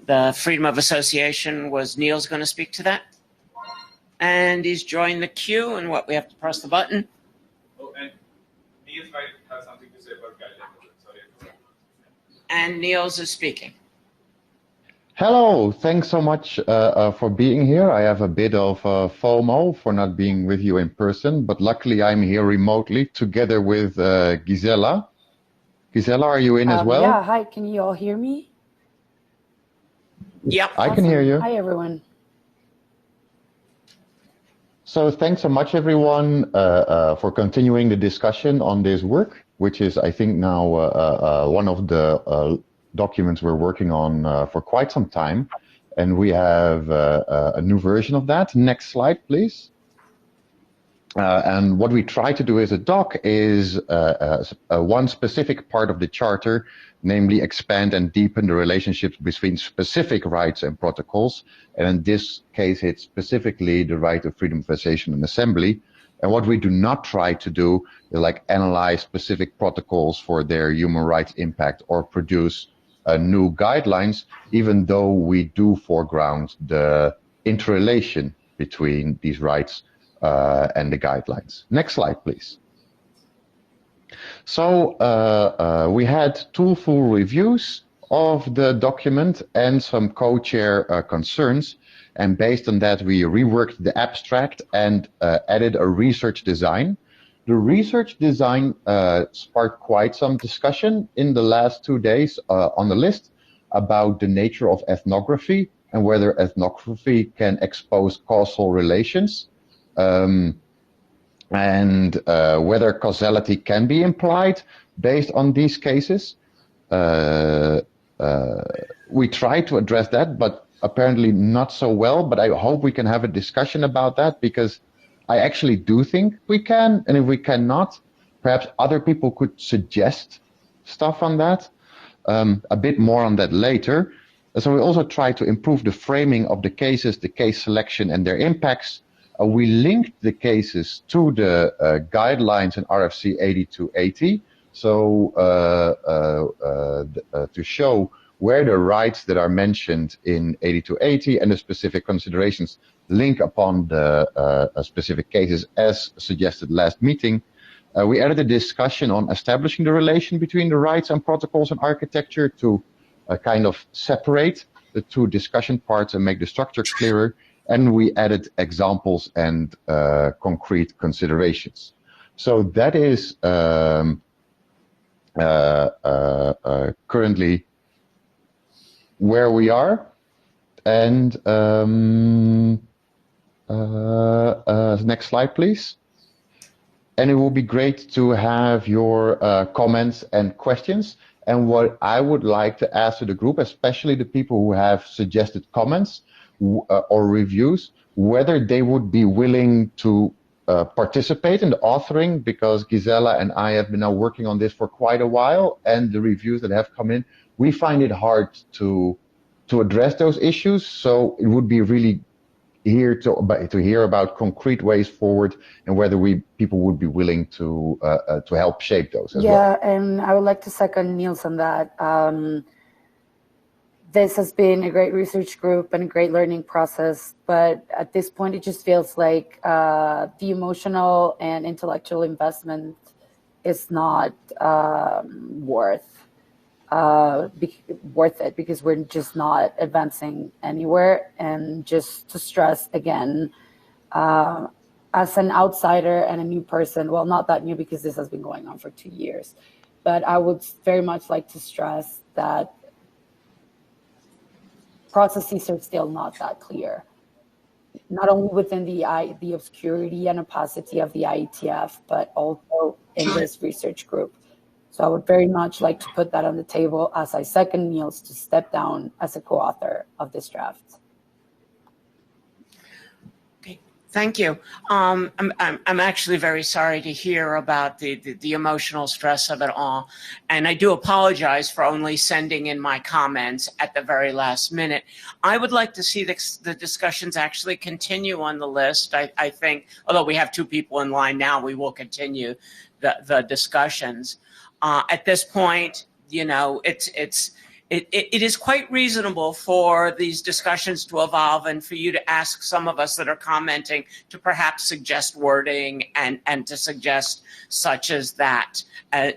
the freedom of association. Was Neil's going to speak to that? And he's joined the queue, and what, we have to press the button? Oh, and Niels might have something to say about guidelines. Sorry. And Niels is speaking. Hello, thanks so much for being here. I have a bit of FOMO for not being with you in person, but luckily I'm here remotely together with Gisela. Gisela, are you in as well? Yeah, hi, can you all hear me? Yeah. I can hear you. Hi, everyone. So thanks so much, everyone, for continuing the discussion on this work, which is, I think, now one of the documents we're working on for quite some time. And we have a new version of that. Next slide, please. And what we try to do as a doc is one specific part of the charter, namely expand and deepen the relationships between specific rights and protocols. And in this case, it's specifically the right of freedom of association and assembly. And what we do not try to do is like analyze specific protocols for their human rights impact or produce new guidelines, even though we do foreground the interrelation between these rights and the guidelines. Next slide, please. So we had 2 full reviews of the document and some co-chair concerns. And based on that, we reworked the abstract and added a research design. The research design sparked quite some discussion in the last 2 days on the list about the nature of ethnography and whether ethnography can expose causal relations. And whether causality can be implied based on these cases. We try to address that, but apparently not so well. But I hope we can have a discussion about that, because I actually do think we can. And if we cannot, perhaps other people could suggest stuff on that. A bit more on that later. So we also try to improve the framing of the cases, the case selection and their impacts. We linked the cases to the guidelines in RFC 8280, so to show where the rights that are mentioned in 8280 and the specific considerations link upon the specific cases as suggested last meeting. We added a discussion on establishing the relation between the rights and protocols and architecture to kind of separate the 2 discussion parts and make the structure clearer. And we added examples and concrete considerations. So that is currently where we are. And next slide, please. And it will be great to have your comments and questions. And what I would like to ask to the group, especially the people who have suggested comments or reviews, whether they would be willing to participate in the authoring, because Gisela and I have been now working on this for quite a while, and the reviews that have come in, we find it hard to address those issues. So it would be really here to hear about concrete ways forward and whether people would be willing to help shape those as well. Yeah, and I would like to second Niels on that. This has been a great research group and a great learning process, but at this point it just feels like the emotional and intellectual investment is not worth it, because we're just not advancing anywhere. And just to stress again, as an outsider and a new person, well, not that new because this has been going on for 2 years, but I would very much like to stress that processes are still not that clear, not only within the obscurity and opacity of the IETF, but also in this research group. So I would very much like to put that on the table as I second Niels to step down as a co-author of this draft. Okay, Thank you. I'm actually very sorry to hear about the emotional stress of it all. And I do apologize for only sending in my comments at the very last minute. I would like to see the discussions actually continue on the list. I think, although we have 2 people in line now, we will continue the discussions. At this point, you know, it is quite reasonable for these discussions to evolve and for you to ask some of us that are commenting to perhaps suggest wording and to suggest such as that.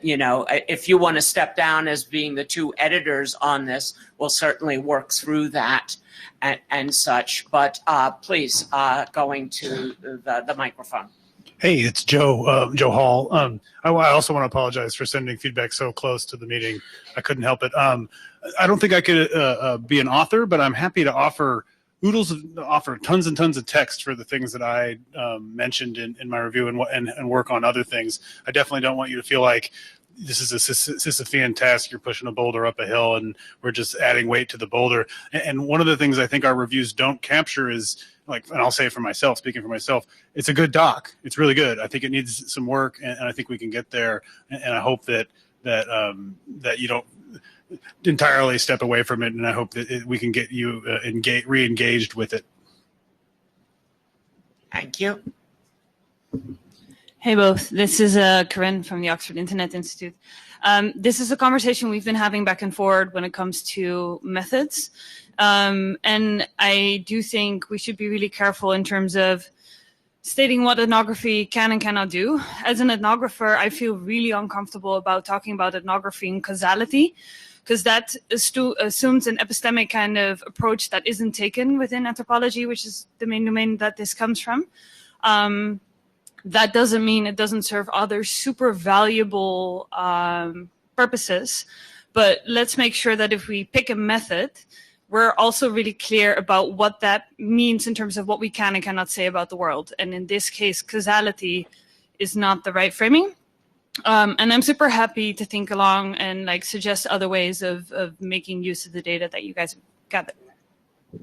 You know, if you want to step down as being the 2 editors on this, we'll certainly work through that and such. But please, going to the microphone. Hey, it's Joe Hall. I also want to apologize for sending feedback so close to the meeting. I couldn't help it. I don't think I could be an author, but I'm happy to offer tons and tons of text for the things that I mentioned in my review and work on other things. I definitely don't want you to feel like this is a Sisyphean task. You're pushing a boulder up a hill and we're just adding weight to the boulder. And one of the things I think our reviews don't capture is, like, and I'll say it for myself, speaking for myself, it's a good doc. It's really good. I think it needs some work, and I think we can get there. And I hope that you don't entirely step away from it, and I hope that we can get you re-engaged with it. Thank you. Hey both, this is Corinne from the Oxford Internet Institute. This is a conversation we've been having back and forward when it comes to methods. And I do think we should be really careful in terms of stating what ethnography can and cannot do. As an ethnographer, I feel really uncomfortable about talking about ethnography and causality, because that assumes an epistemic kind of approach that isn't taken within anthropology, which is the main domain that this comes from. That doesn't mean it doesn't serve other super valuable purposes, but let's make sure that if we pick a method, we're also really clear about what that means in terms of what we can and cannot say about the world. And in this case, causality is not the right framing. And I'm super happy to think along and like suggest other ways of making use of the data that you guys have gathered.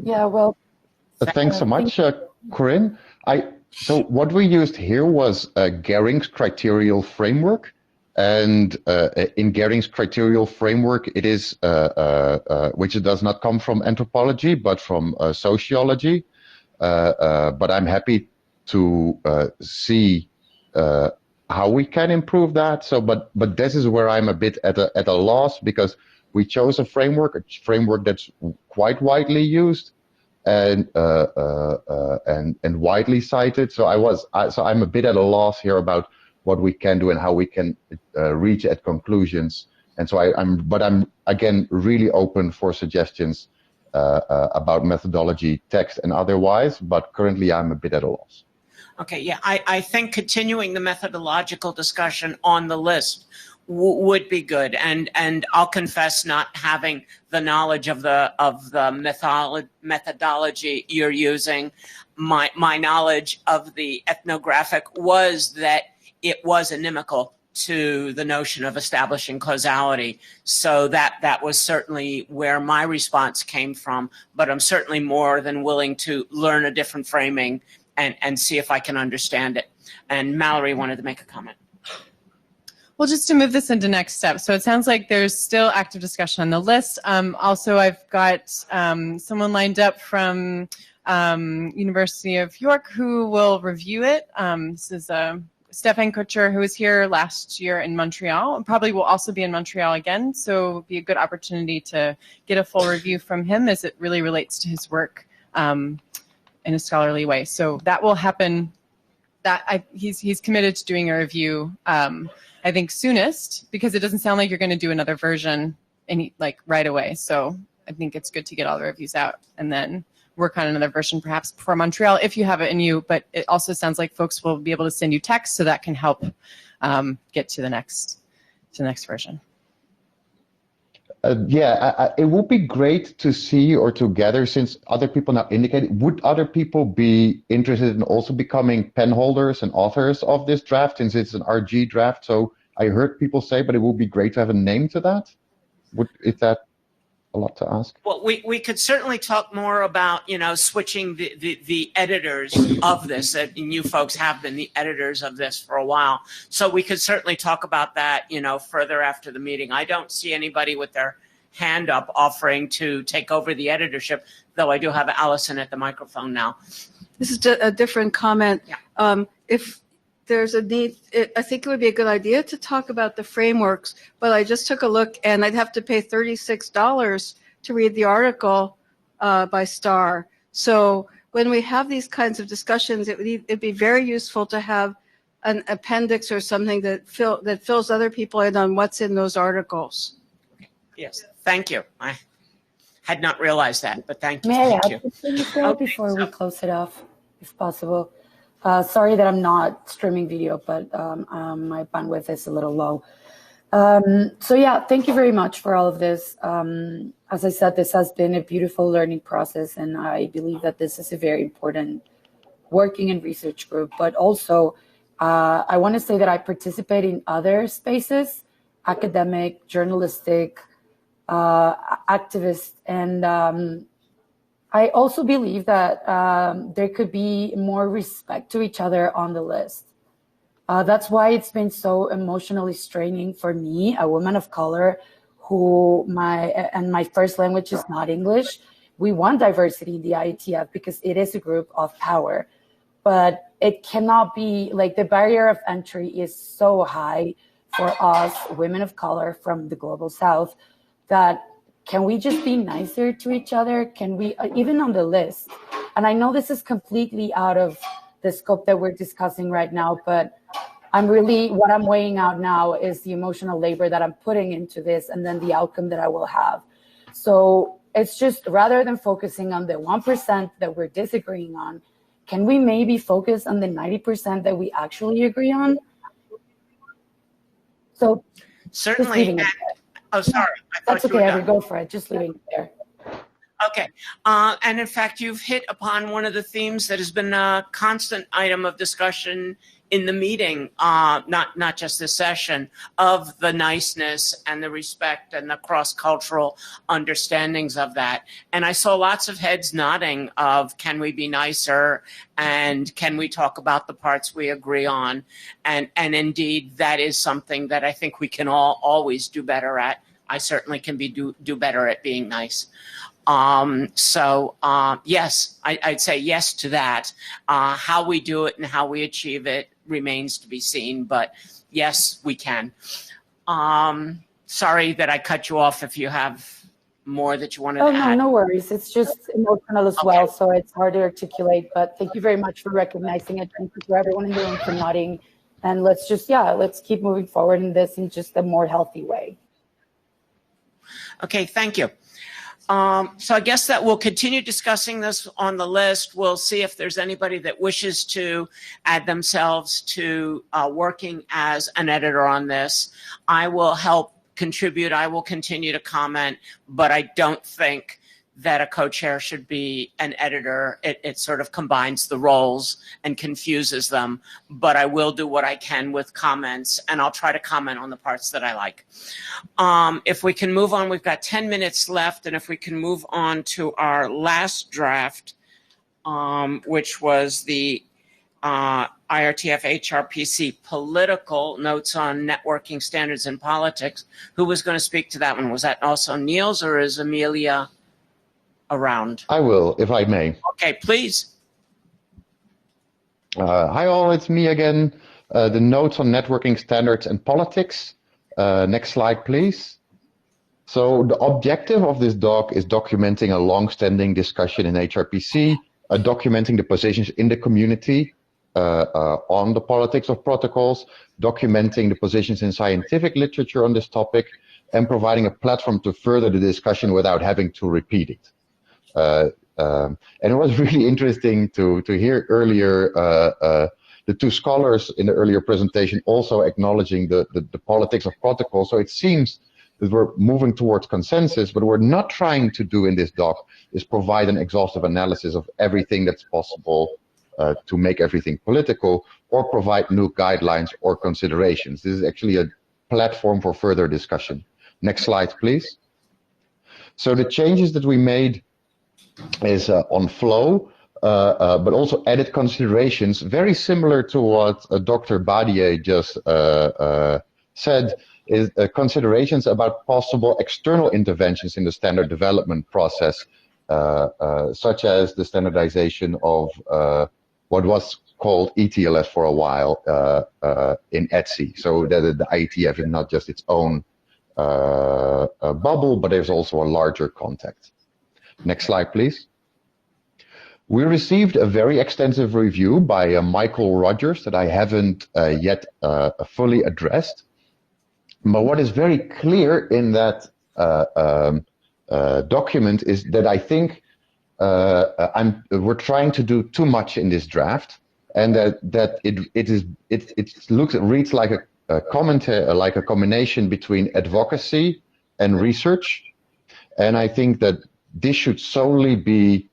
Yeah, well. Thanks so much, Corinne. So what we used here was Gering's criterial framework. And in Gering's criterial framework, it is, which it does not come from anthropology, but from sociology. But I'm happy to see how we can improve that. So, but this is where I'm a bit at a loss, because we chose a framework that's quite widely used and widely cited. So I'm a bit at a loss here about what we can do and how we can reach at conclusions. And so I'm again really open for suggestions about methodology, text and otherwise, but currently I'm a bit at a loss. Okay, yeah, I think continuing the methodological discussion on the list would be good, and I'll confess not having the knowledge of the methodology you're using. My knowledge of the ethnographic was that it was inimical to the notion of establishing causality. So that was certainly where my response came from, but I'm certainly more than willing to learn a different framing and see if I can understand it. And Mallory wanted to make a comment. Well, just to move this into next steps. So it sounds like there's still active discussion on the list. Also, I've got someone lined up from University of York who will review it. This is Stefan Kutcher, who was here last year in Montreal, and probably will also be in Montreal again. So it'll be a good opportunity to get a full review from him as it really relates to his work in a scholarly way. So that will happen. He's committed to doing a review, I think soonest, because it doesn't sound like you're going to do another version right away. So I think it's good to get all the reviews out and then work on another version perhaps for Montreal if you have it in you, but it also sounds like folks will be able to send you text, so that can help get to the next version. It would be great to see or to gather, since other people now indicated, would other people be interested in also becoming pen holders and authors of this draft, since it's an RG draft? So I heard people say, but it would be great to have a name to that. a lot to ask? Well, we could certainly talk more about, switching the editors of this, and you folks have been the editors of this for a while. So we could certainly talk about that, further after the meeting. I don't see anybody with their hand up offering to take over the editorship, though I do have Allison at the microphone now. This is a different comment. Yeah. If there's a need, I think it would be a good idea to talk about the frameworks, but I just took a look and I'd have to pay $36 to read the article by Starr. So when we have these kinds of discussions, it'd be very useful to have an appendix or something that fills other people in on what's in those articles. Yes, thank you. I had not realized that, but thank you. May I Thank add you. something as well before we close it off, if possible? Sorry that I'm not streaming video, but my bandwidth is a little low. So yeah, thank you very much for all of this. As I said, this has been a beautiful learning process, and I believe that this is a very important working and research group. But also, I want to say that I participate in other spaces, academic, journalistic, activist, and I also believe that there could be more respect to each other on the list. That's why it's been so emotionally straining for me, a woman of color, who my first language is not English. We want diversity in the IETF because it is a group of power, but it cannot be like the barrier of entry is so high for us women of color from the global South that can we just be nicer to each other? Can we, even on the list? And I know this is completely out of the scope that we're discussing right now, but what I'm weighing out now is the emotional labor that I'm putting into this and then the outcome that I will have. So it's just, rather than focusing on the 1% that we're disagreeing on, can we maybe focus on the 90% that we actually agree on? So Certainly. Oh, sorry. That's okay, Ever, go for it. Just leaving it there. Okay. And in fact, you've hit upon one of the themes that has been a constant item of discussion in the meeting, not just this session, of the niceness and the respect and the cross-cultural understandings of that. And I saw lots of heads nodding of, can we be nicer? And can we talk about the parts we agree on? And indeed, that is something that I think we can all always do better at. I certainly can do better at being nice. Yes, I'd say yes to that. How we do it and how we achieve it remains to be seen, but yes, we can. Sorry that I cut you off if you have more that you wanted to add. No worries. It's just emotional as well, so it's hard to articulate, but thank you very much for recognizing it. Thank you for everyone in the room for nodding. And let's keep moving forward in this in just a more healthy way. Okay, thank you. So I guess that we'll continue discussing this on the list. We'll see if there's anybody that wishes to add themselves to working as an editor on this. I will help contribute. I will continue to comment, but I don't think that a co-chair should be an editor. It sort of combines the roles and confuses them, but I will do what I can with comments, and I'll try to comment on the parts that I like. If we can move on, we've got 10 minutes left, and if we can move on to our last draft, which was the IRTF HRPC political notes on networking standards in politics. Who was going to speak to that one? Was that also Niels, or is Amelia around? I will, if I may. Okay, please. Hi all, it's me again. The notes on networking standards and politics. Next slide, please. So the objective of this doc is documenting a long-standing discussion in HRPC, documenting the positions in the community on the politics of protocols, documenting the positions in scientific literature on this topic, and providing a platform to further the discussion without having to repeat it. And it was really interesting to hear earlier the two scholars in the earlier presentation also acknowledging the politics of protocol. So it seems that we're moving towards consensus, but what we're not trying to do in this doc is provide an exhaustive analysis of everything that's possible to make everything political, or provide new guidelines or considerations. This is actually a platform for further discussion. Next slide, please. So the changes that we made is on flow, but also added considerations, very similar to what Dr. Badier just said, is considerations about possible external interventions in the standard development process, such as the standardization of what was called ETLS for a while in ETSI, so that the IETF is not just its own bubble, but there's also a larger context. Next slide, please. We received a very extensive review by Michael Rogers that I haven't yet fully addressed. But what is very clear in that document is that I think we're trying to do too much in this draft, and that it reads like a commentary, like a combination between advocacy and research, and I think that this should solely be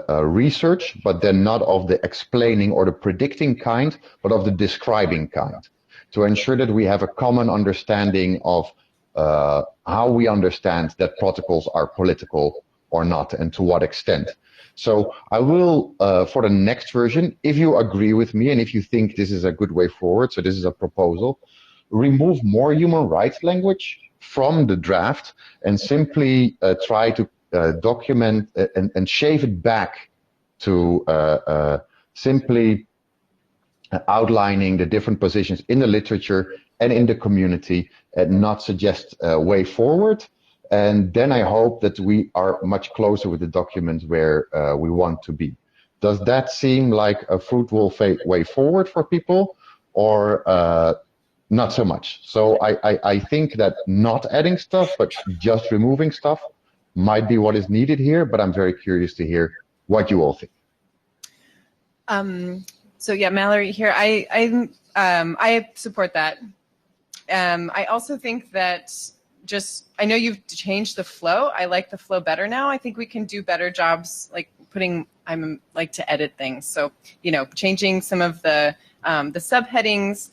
research, but then not of the explaining or the predicting kind, but of the describing kind, to ensure that we have a common understanding of how we understand that protocols are political or not, and to what extent. So I will, for the next version, if you agree with me and if you think this is a good way forward, so this is a proposal, remove more human rights language from the draft and simply try to document and shave it back to simply outlining the different positions in the literature and in the community and not suggest a way forward. And then I hope that we are much closer with the document where we want to be. Does that seem like a fruitful way forward for people, or not so much? So I think that not adding stuff, but just removing stuff might be what is needed here, but I'm very curious to hear what you all think. So yeah, Mallory here. I support that. I also think that I know you've changed the flow. I like the flow better now. I think we can do better jobs, like I like to edit things. So, changing some of the subheadings,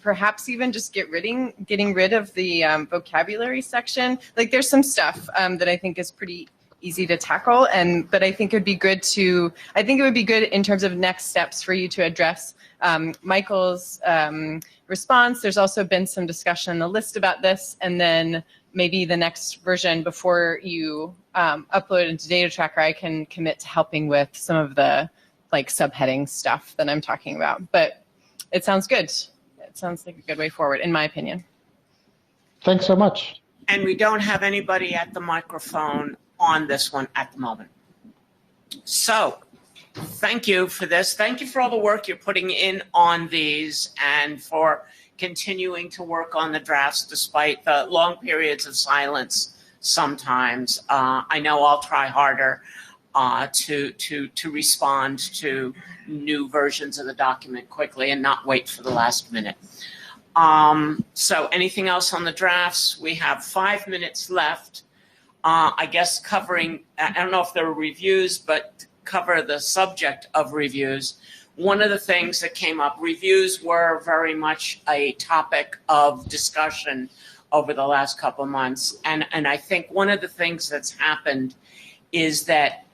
perhaps even just getting rid of the vocabulary section. Like there's some stuff that I think is pretty easy to tackle, but I think it would be good in terms of next steps for you to address Michael's response. There's also been some discussion on the list about this, and then maybe the next version before you upload it into Data Tracker, I can commit to helping with some of the subheading stuff that I'm talking about. But it sounds good. It sounds like a good way forward, in my opinion. Thanks so much. And we don't have anybody at the microphone on this one at the moment. So thank you for this. Thank you for all the work you're putting in on these and for continuing to work on the drafts despite the long periods of silence sometimes. I know I'll try harder to respond to new versions of the document quickly and not wait for the last minute. So anything else on the drafts? We have 5 minutes left. I guess covering, I don't know if there are reviews, but cover the subject of reviews. One of the things that came up, reviews were very much a topic of discussion over the last couple of months. And I think one of the things that's happened is that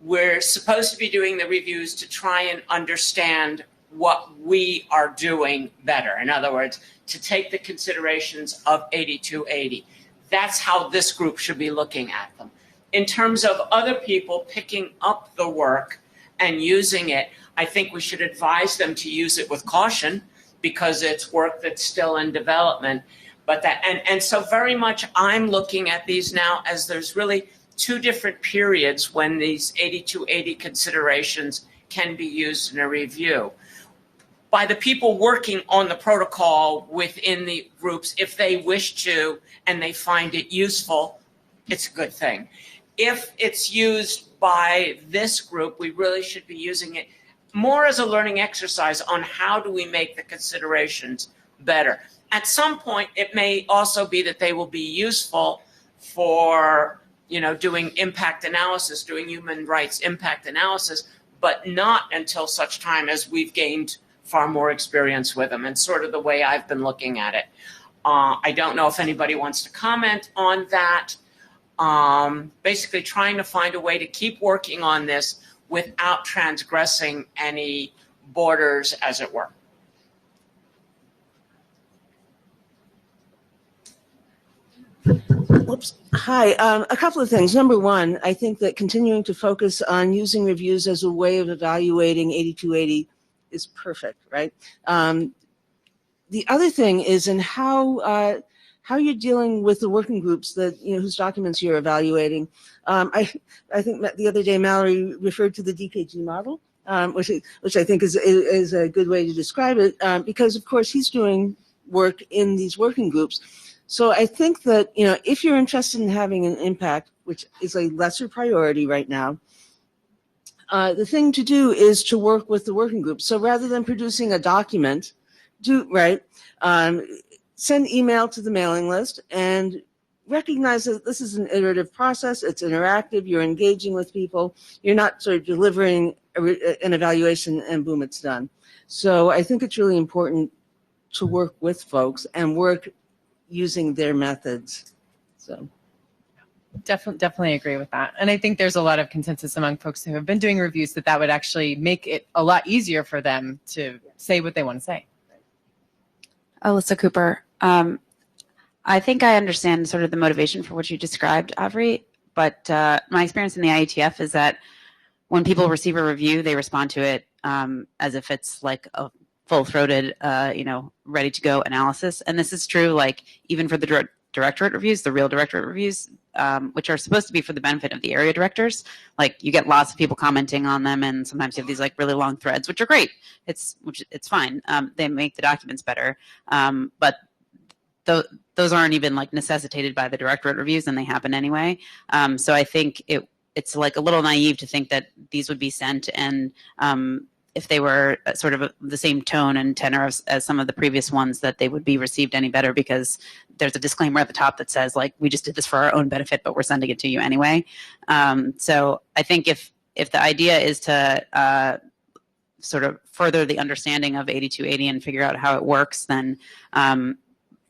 we're supposed to be doing the reviews to try and understand what we are doing better. In other words, to take the considerations of 8280. That's how this group should be looking at them. In terms of other people picking up the work and using it, I think we should advise them to use it with caution because it's work that's still in development. But and so very much I'm looking at these now as there's really two different periods when these 8280 considerations can be used in a review. By the people working on the protocol within the groups, if they wish to and they find it useful, it's a good thing. If it's used by this group, we really should be using it more as a learning exercise on how do we make the considerations better. At some point, it may also be that they will be useful for doing impact analysis, doing human rights impact analysis, but not until such time as we've gained far more experience with them, and sort of the way I've been looking at it. I don't know if anybody wants to comment on that. basically trying to find a way to keep working on this without transgressing any borders, as it were. Whoops. Hi. A couple of things. Number one, I think that continuing to focus on using reviews as a way of evaluating 8280 is perfect, right? The other thing is in how you're dealing with the working groups that whose documents you're evaluating. I think the other day Mallory referred to the DKG model, which I think is a good way to describe it, because of course he's doing work in these working groups. So I think that if you're interested in having an impact, which is a lesser priority right now, the thing to do is to work with the working group. So rather than producing a document, send email to the mailing list and recognize that this is an iterative process. It's interactive. You're engaging with people. You're not sort of delivering an evaluation and boom, it's done. So I think it's really important to work with folks and work using their methods. So definitely agree with that. And I think there's a lot of consensus among folks who have been doing reviews that would actually make it a lot easier for them to say what they want to say. Alyssa Cooper. I think I understand sort of the motivation for what you described, Avery, but my experience in the IETF is that when people receive a review, they respond to it as if it's like a full-throated, ready-to-go analysis. And this is true, like, even for the directorate reviews, the real directorate reviews, which are supposed to be for the benefit of the area directors. Like, you get lots of people commenting on them, and sometimes you have these like really long threads, which are great. It's fine. They make the documents better, but those aren't even like necessitated by the directorate reviews, and they happen anyway. So I think it's like a little naive to think that these would be sent and if they were sort of the same tone and tenor as some of the previous ones, that they would be received any better, because there's a disclaimer at the top that says, like, we just did this for our own benefit, but we're sending it to you anyway. So I think if the idea is to sort of further the understanding of 8280 and figure out how it works, then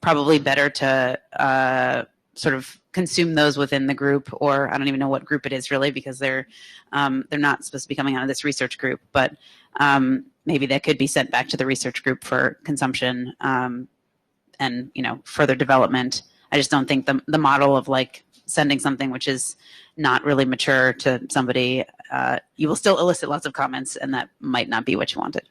probably better to sort of consume those within the group, or I don't even know what group it is really, because they're not supposed to be coming out of this research group, but maybe that could be sent back to the research group for consumption and further development. I just don't think the model of like sending something which is not really mature to somebody, you will still elicit lots of comments, and that might not be what you wanted.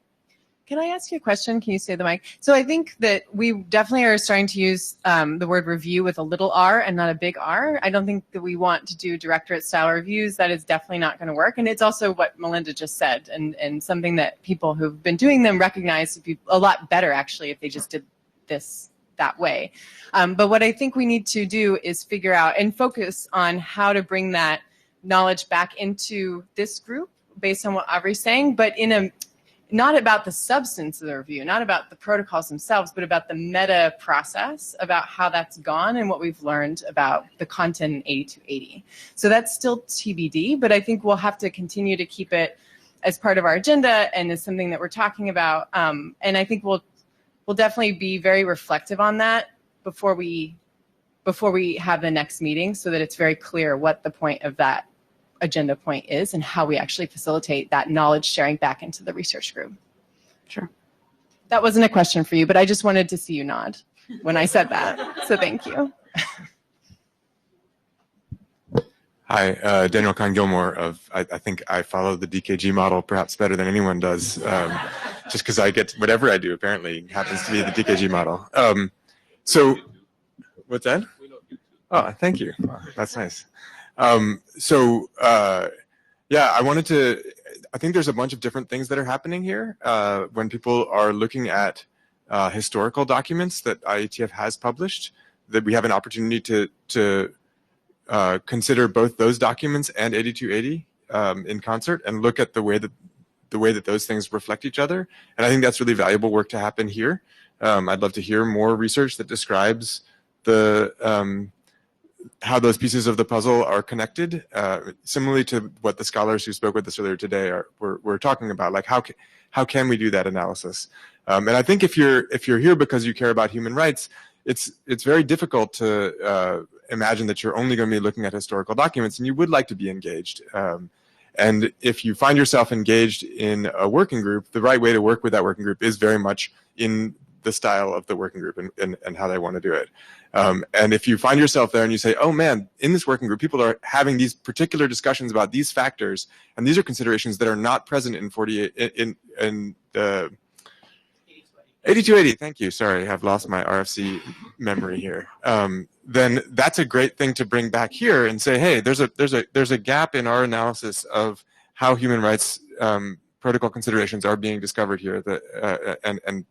Can I ask you a question? Can you say the mic? So I think that we definitely are starting to use the word review with a little r and not a big R. I don't think that we want to do directorate style reviews. That is definitely not going to work. And it's also what Melinda just said, and something that people who've been doing them recognize would be a lot better, actually, if they just did this that way. But what I think we need to do is figure out and focus on how to bring that knowledge back into this group based on what Avery's saying, but not about the substance of the review, not about the protocols themselves, but about the meta process, about how that's gone and what we've learned about the content in 8280. So that's still TBD, but I think we'll have to continue to keep it as part of our agenda and as something that we're talking about. And I think we'll definitely be very reflective on that before we have the next meeting, so that it's very clear what the point of that agenda point is and how we actually facilitate that knowledge sharing back into the research group. Sure. That wasn't a question for you, but I just wanted to see you nod when I said that. So thank you. Hi, Daniel Kahn-Gilmore I think I follow the DKG model perhaps better than anyone does, just because I get whatever I do apparently happens to be the DKG model. So, what's that? Oh, thank you. Oh, that's nice. Yeah, I think there's a bunch of different things that are happening here when people are looking at historical documents that IETF has published, that we have an opportunity to consider both those documents and 8280 in concert and look at the way that those things reflect each other. And I think that's really valuable work to happen here. I'd love to hear more research that describes how those pieces of the puzzle are connected, similarly to what the scholars who spoke with us earlier today were talking about. Like, how can we do that analysis? And I think if you're here because you care about human rights, it's very difficult to imagine that you're only going to be looking at historical documents, and you would like to be engaged. And if you find yourself engaged in a working group, the right way to work with that working group is very much in the style of the working group and how they want to do it. And if you find yourself there and you say, oh man, in this working group, people are having these particular discussions about these factors, and these are considerations that are not present in 8280, thank you. Sorry, I've lost my RFC memory here. Then that's a great thing to bring back here and say, hey, there's a gap in our analysis of how human rights protocol considerations are being discovered here and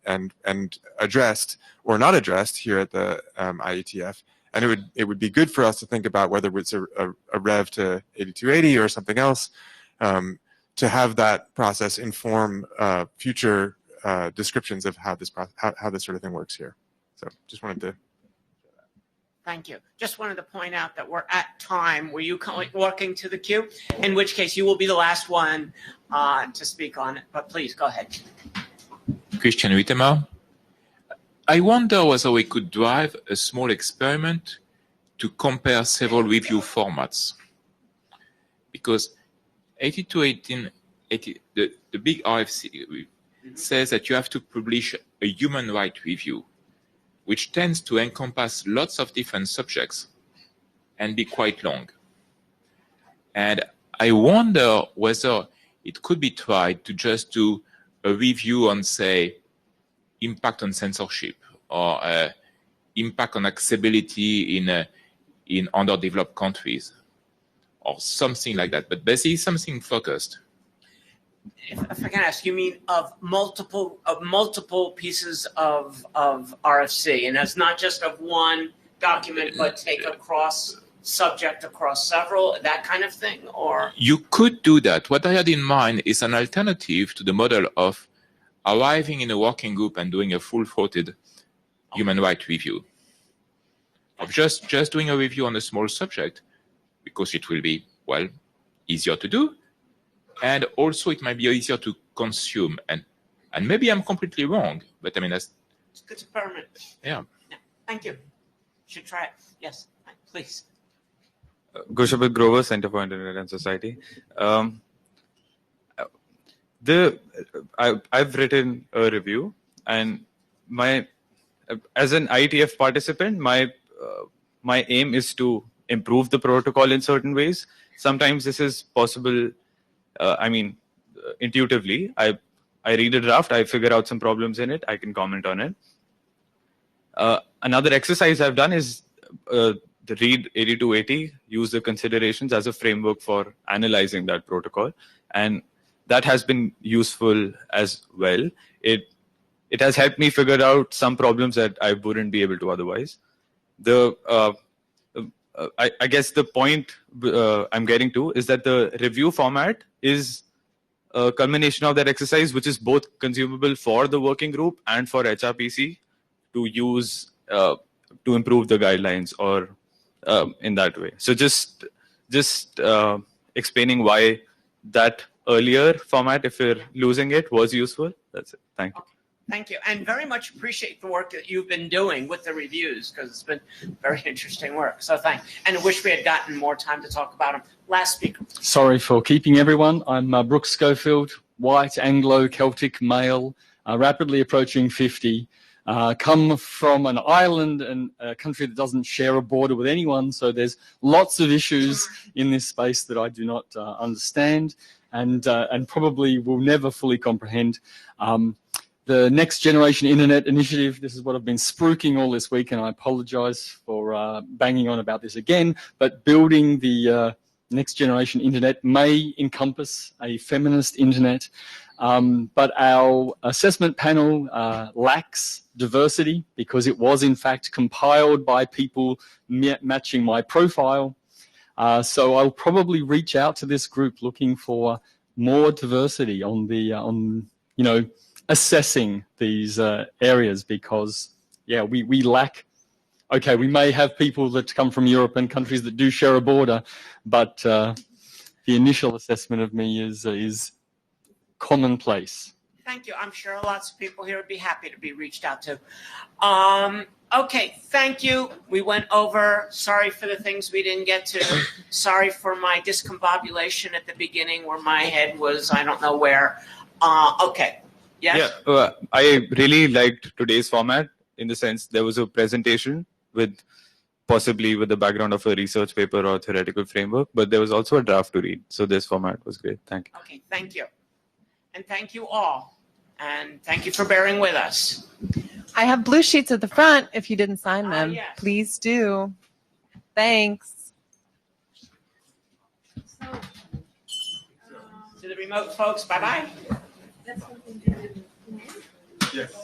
addressed or not addressed here at the IETF. And it would be good for us to think about whether it's a rev to 8280 or something else, to have that process inform future descriptions of how this sort of thing works here. So just wanted to. Thank you. Just wanted to point out that we're at time. Were you walking to the queue? In which case, you will be the last one to speak on it. But please, go ahead. Christian Wittemer. I wonder whether we could drive a small experiment to compare several review formats. Because 8218, the big RFC says that you have to publish a human rights review, which tends to encompass lots of different subjects and be quite long. And I wonder whether it could be tried to just do a review on, say, impact on censorship or impact on accessibility in underdeveloped countries or something like that, but basically something focused. If I can ask, you mean of multiple pieces of RFC, and it's not just of one document, but take across subject across several, that kind of thing, or? You could do that. What I had in mind is an alternative to the model of arriving in a working group and doing a full-throated human rights review. Of just doing a review on a small subject, because it will be, well, easier to do. And also, it might be easier to consume. And maybe I'm completely wrong, but I mean, that's... It's a good experiment. Yeah. Thank you. Should try it. Yes, please. Goshabit Grover, Center for Internet and Society. I've written a review, and as an IETF participant, my aim is to improve the protocol in certain ways. Sometimes this is possible. Intuitively, I read a draft, I figure out some problems in it, I can comment on it. Another exercise I've done is the read 8280, use the considerations as a framework for analyzing that protocol, and that has been useful as well. It has helped me figure out some problems that I wouldn't be able to otherwise. I guess the point I'm getting to is that the review format is a culmination of that exercise, which is both consumable for the working group and for Hrpc to use to improve the guidelines or in that way. So just explaining why that earlier format, if you're losing it, was useful. That's it. Thank you. Thank you, and very much appreciate the work that you've been doing with the reviews, because it's been very interesting work. So thanks, and I wish we had gotten more time to talk about them. Last speaker. Sorry for keeping everyone. I'm Brooks Schofield, white, Anglo-Celtic male, rapidly approaching 50. Come from an island and a country that doesn't share a border with anyone, so there's lots of issues in this space that I do not understand and probably will never fully comprehend. The Next Generation Internet Initiative, this is what I've been spruiking all this week, and I apologize for banging on about this again, but building the next generation internet may encompass a feminist internet, but our assessment panel lacks diversity because it was in fact compiled by people matching my profile. So I'll probably reach out to this group looking for more diversity on the, assessing these areas, because we lack. Okay, we may have people that come from Europe and countries that do share a border, but the initial assessment of me is commonplace. Thank you. I'm sure lots of people here would be happy to be reached out to. Okay, thank you. We went over. Sorry for the things we didn't get to. Sorry for my discombobulation at the beginning where my head was, I don't know where. Okay. Yes? Yeah, I really liked today's format in the sense there was a presentation with possibly with the background of a research paper or theoretical framework, but there was also a draft to read. So this format was great. Thank you. Okay, thank you. And thank you all. And thank you for bearing with us. I have blue sheets at the front if you didn't sign them. Yes. Please do. Thanks. To the remote folks, bye-bye. Yes.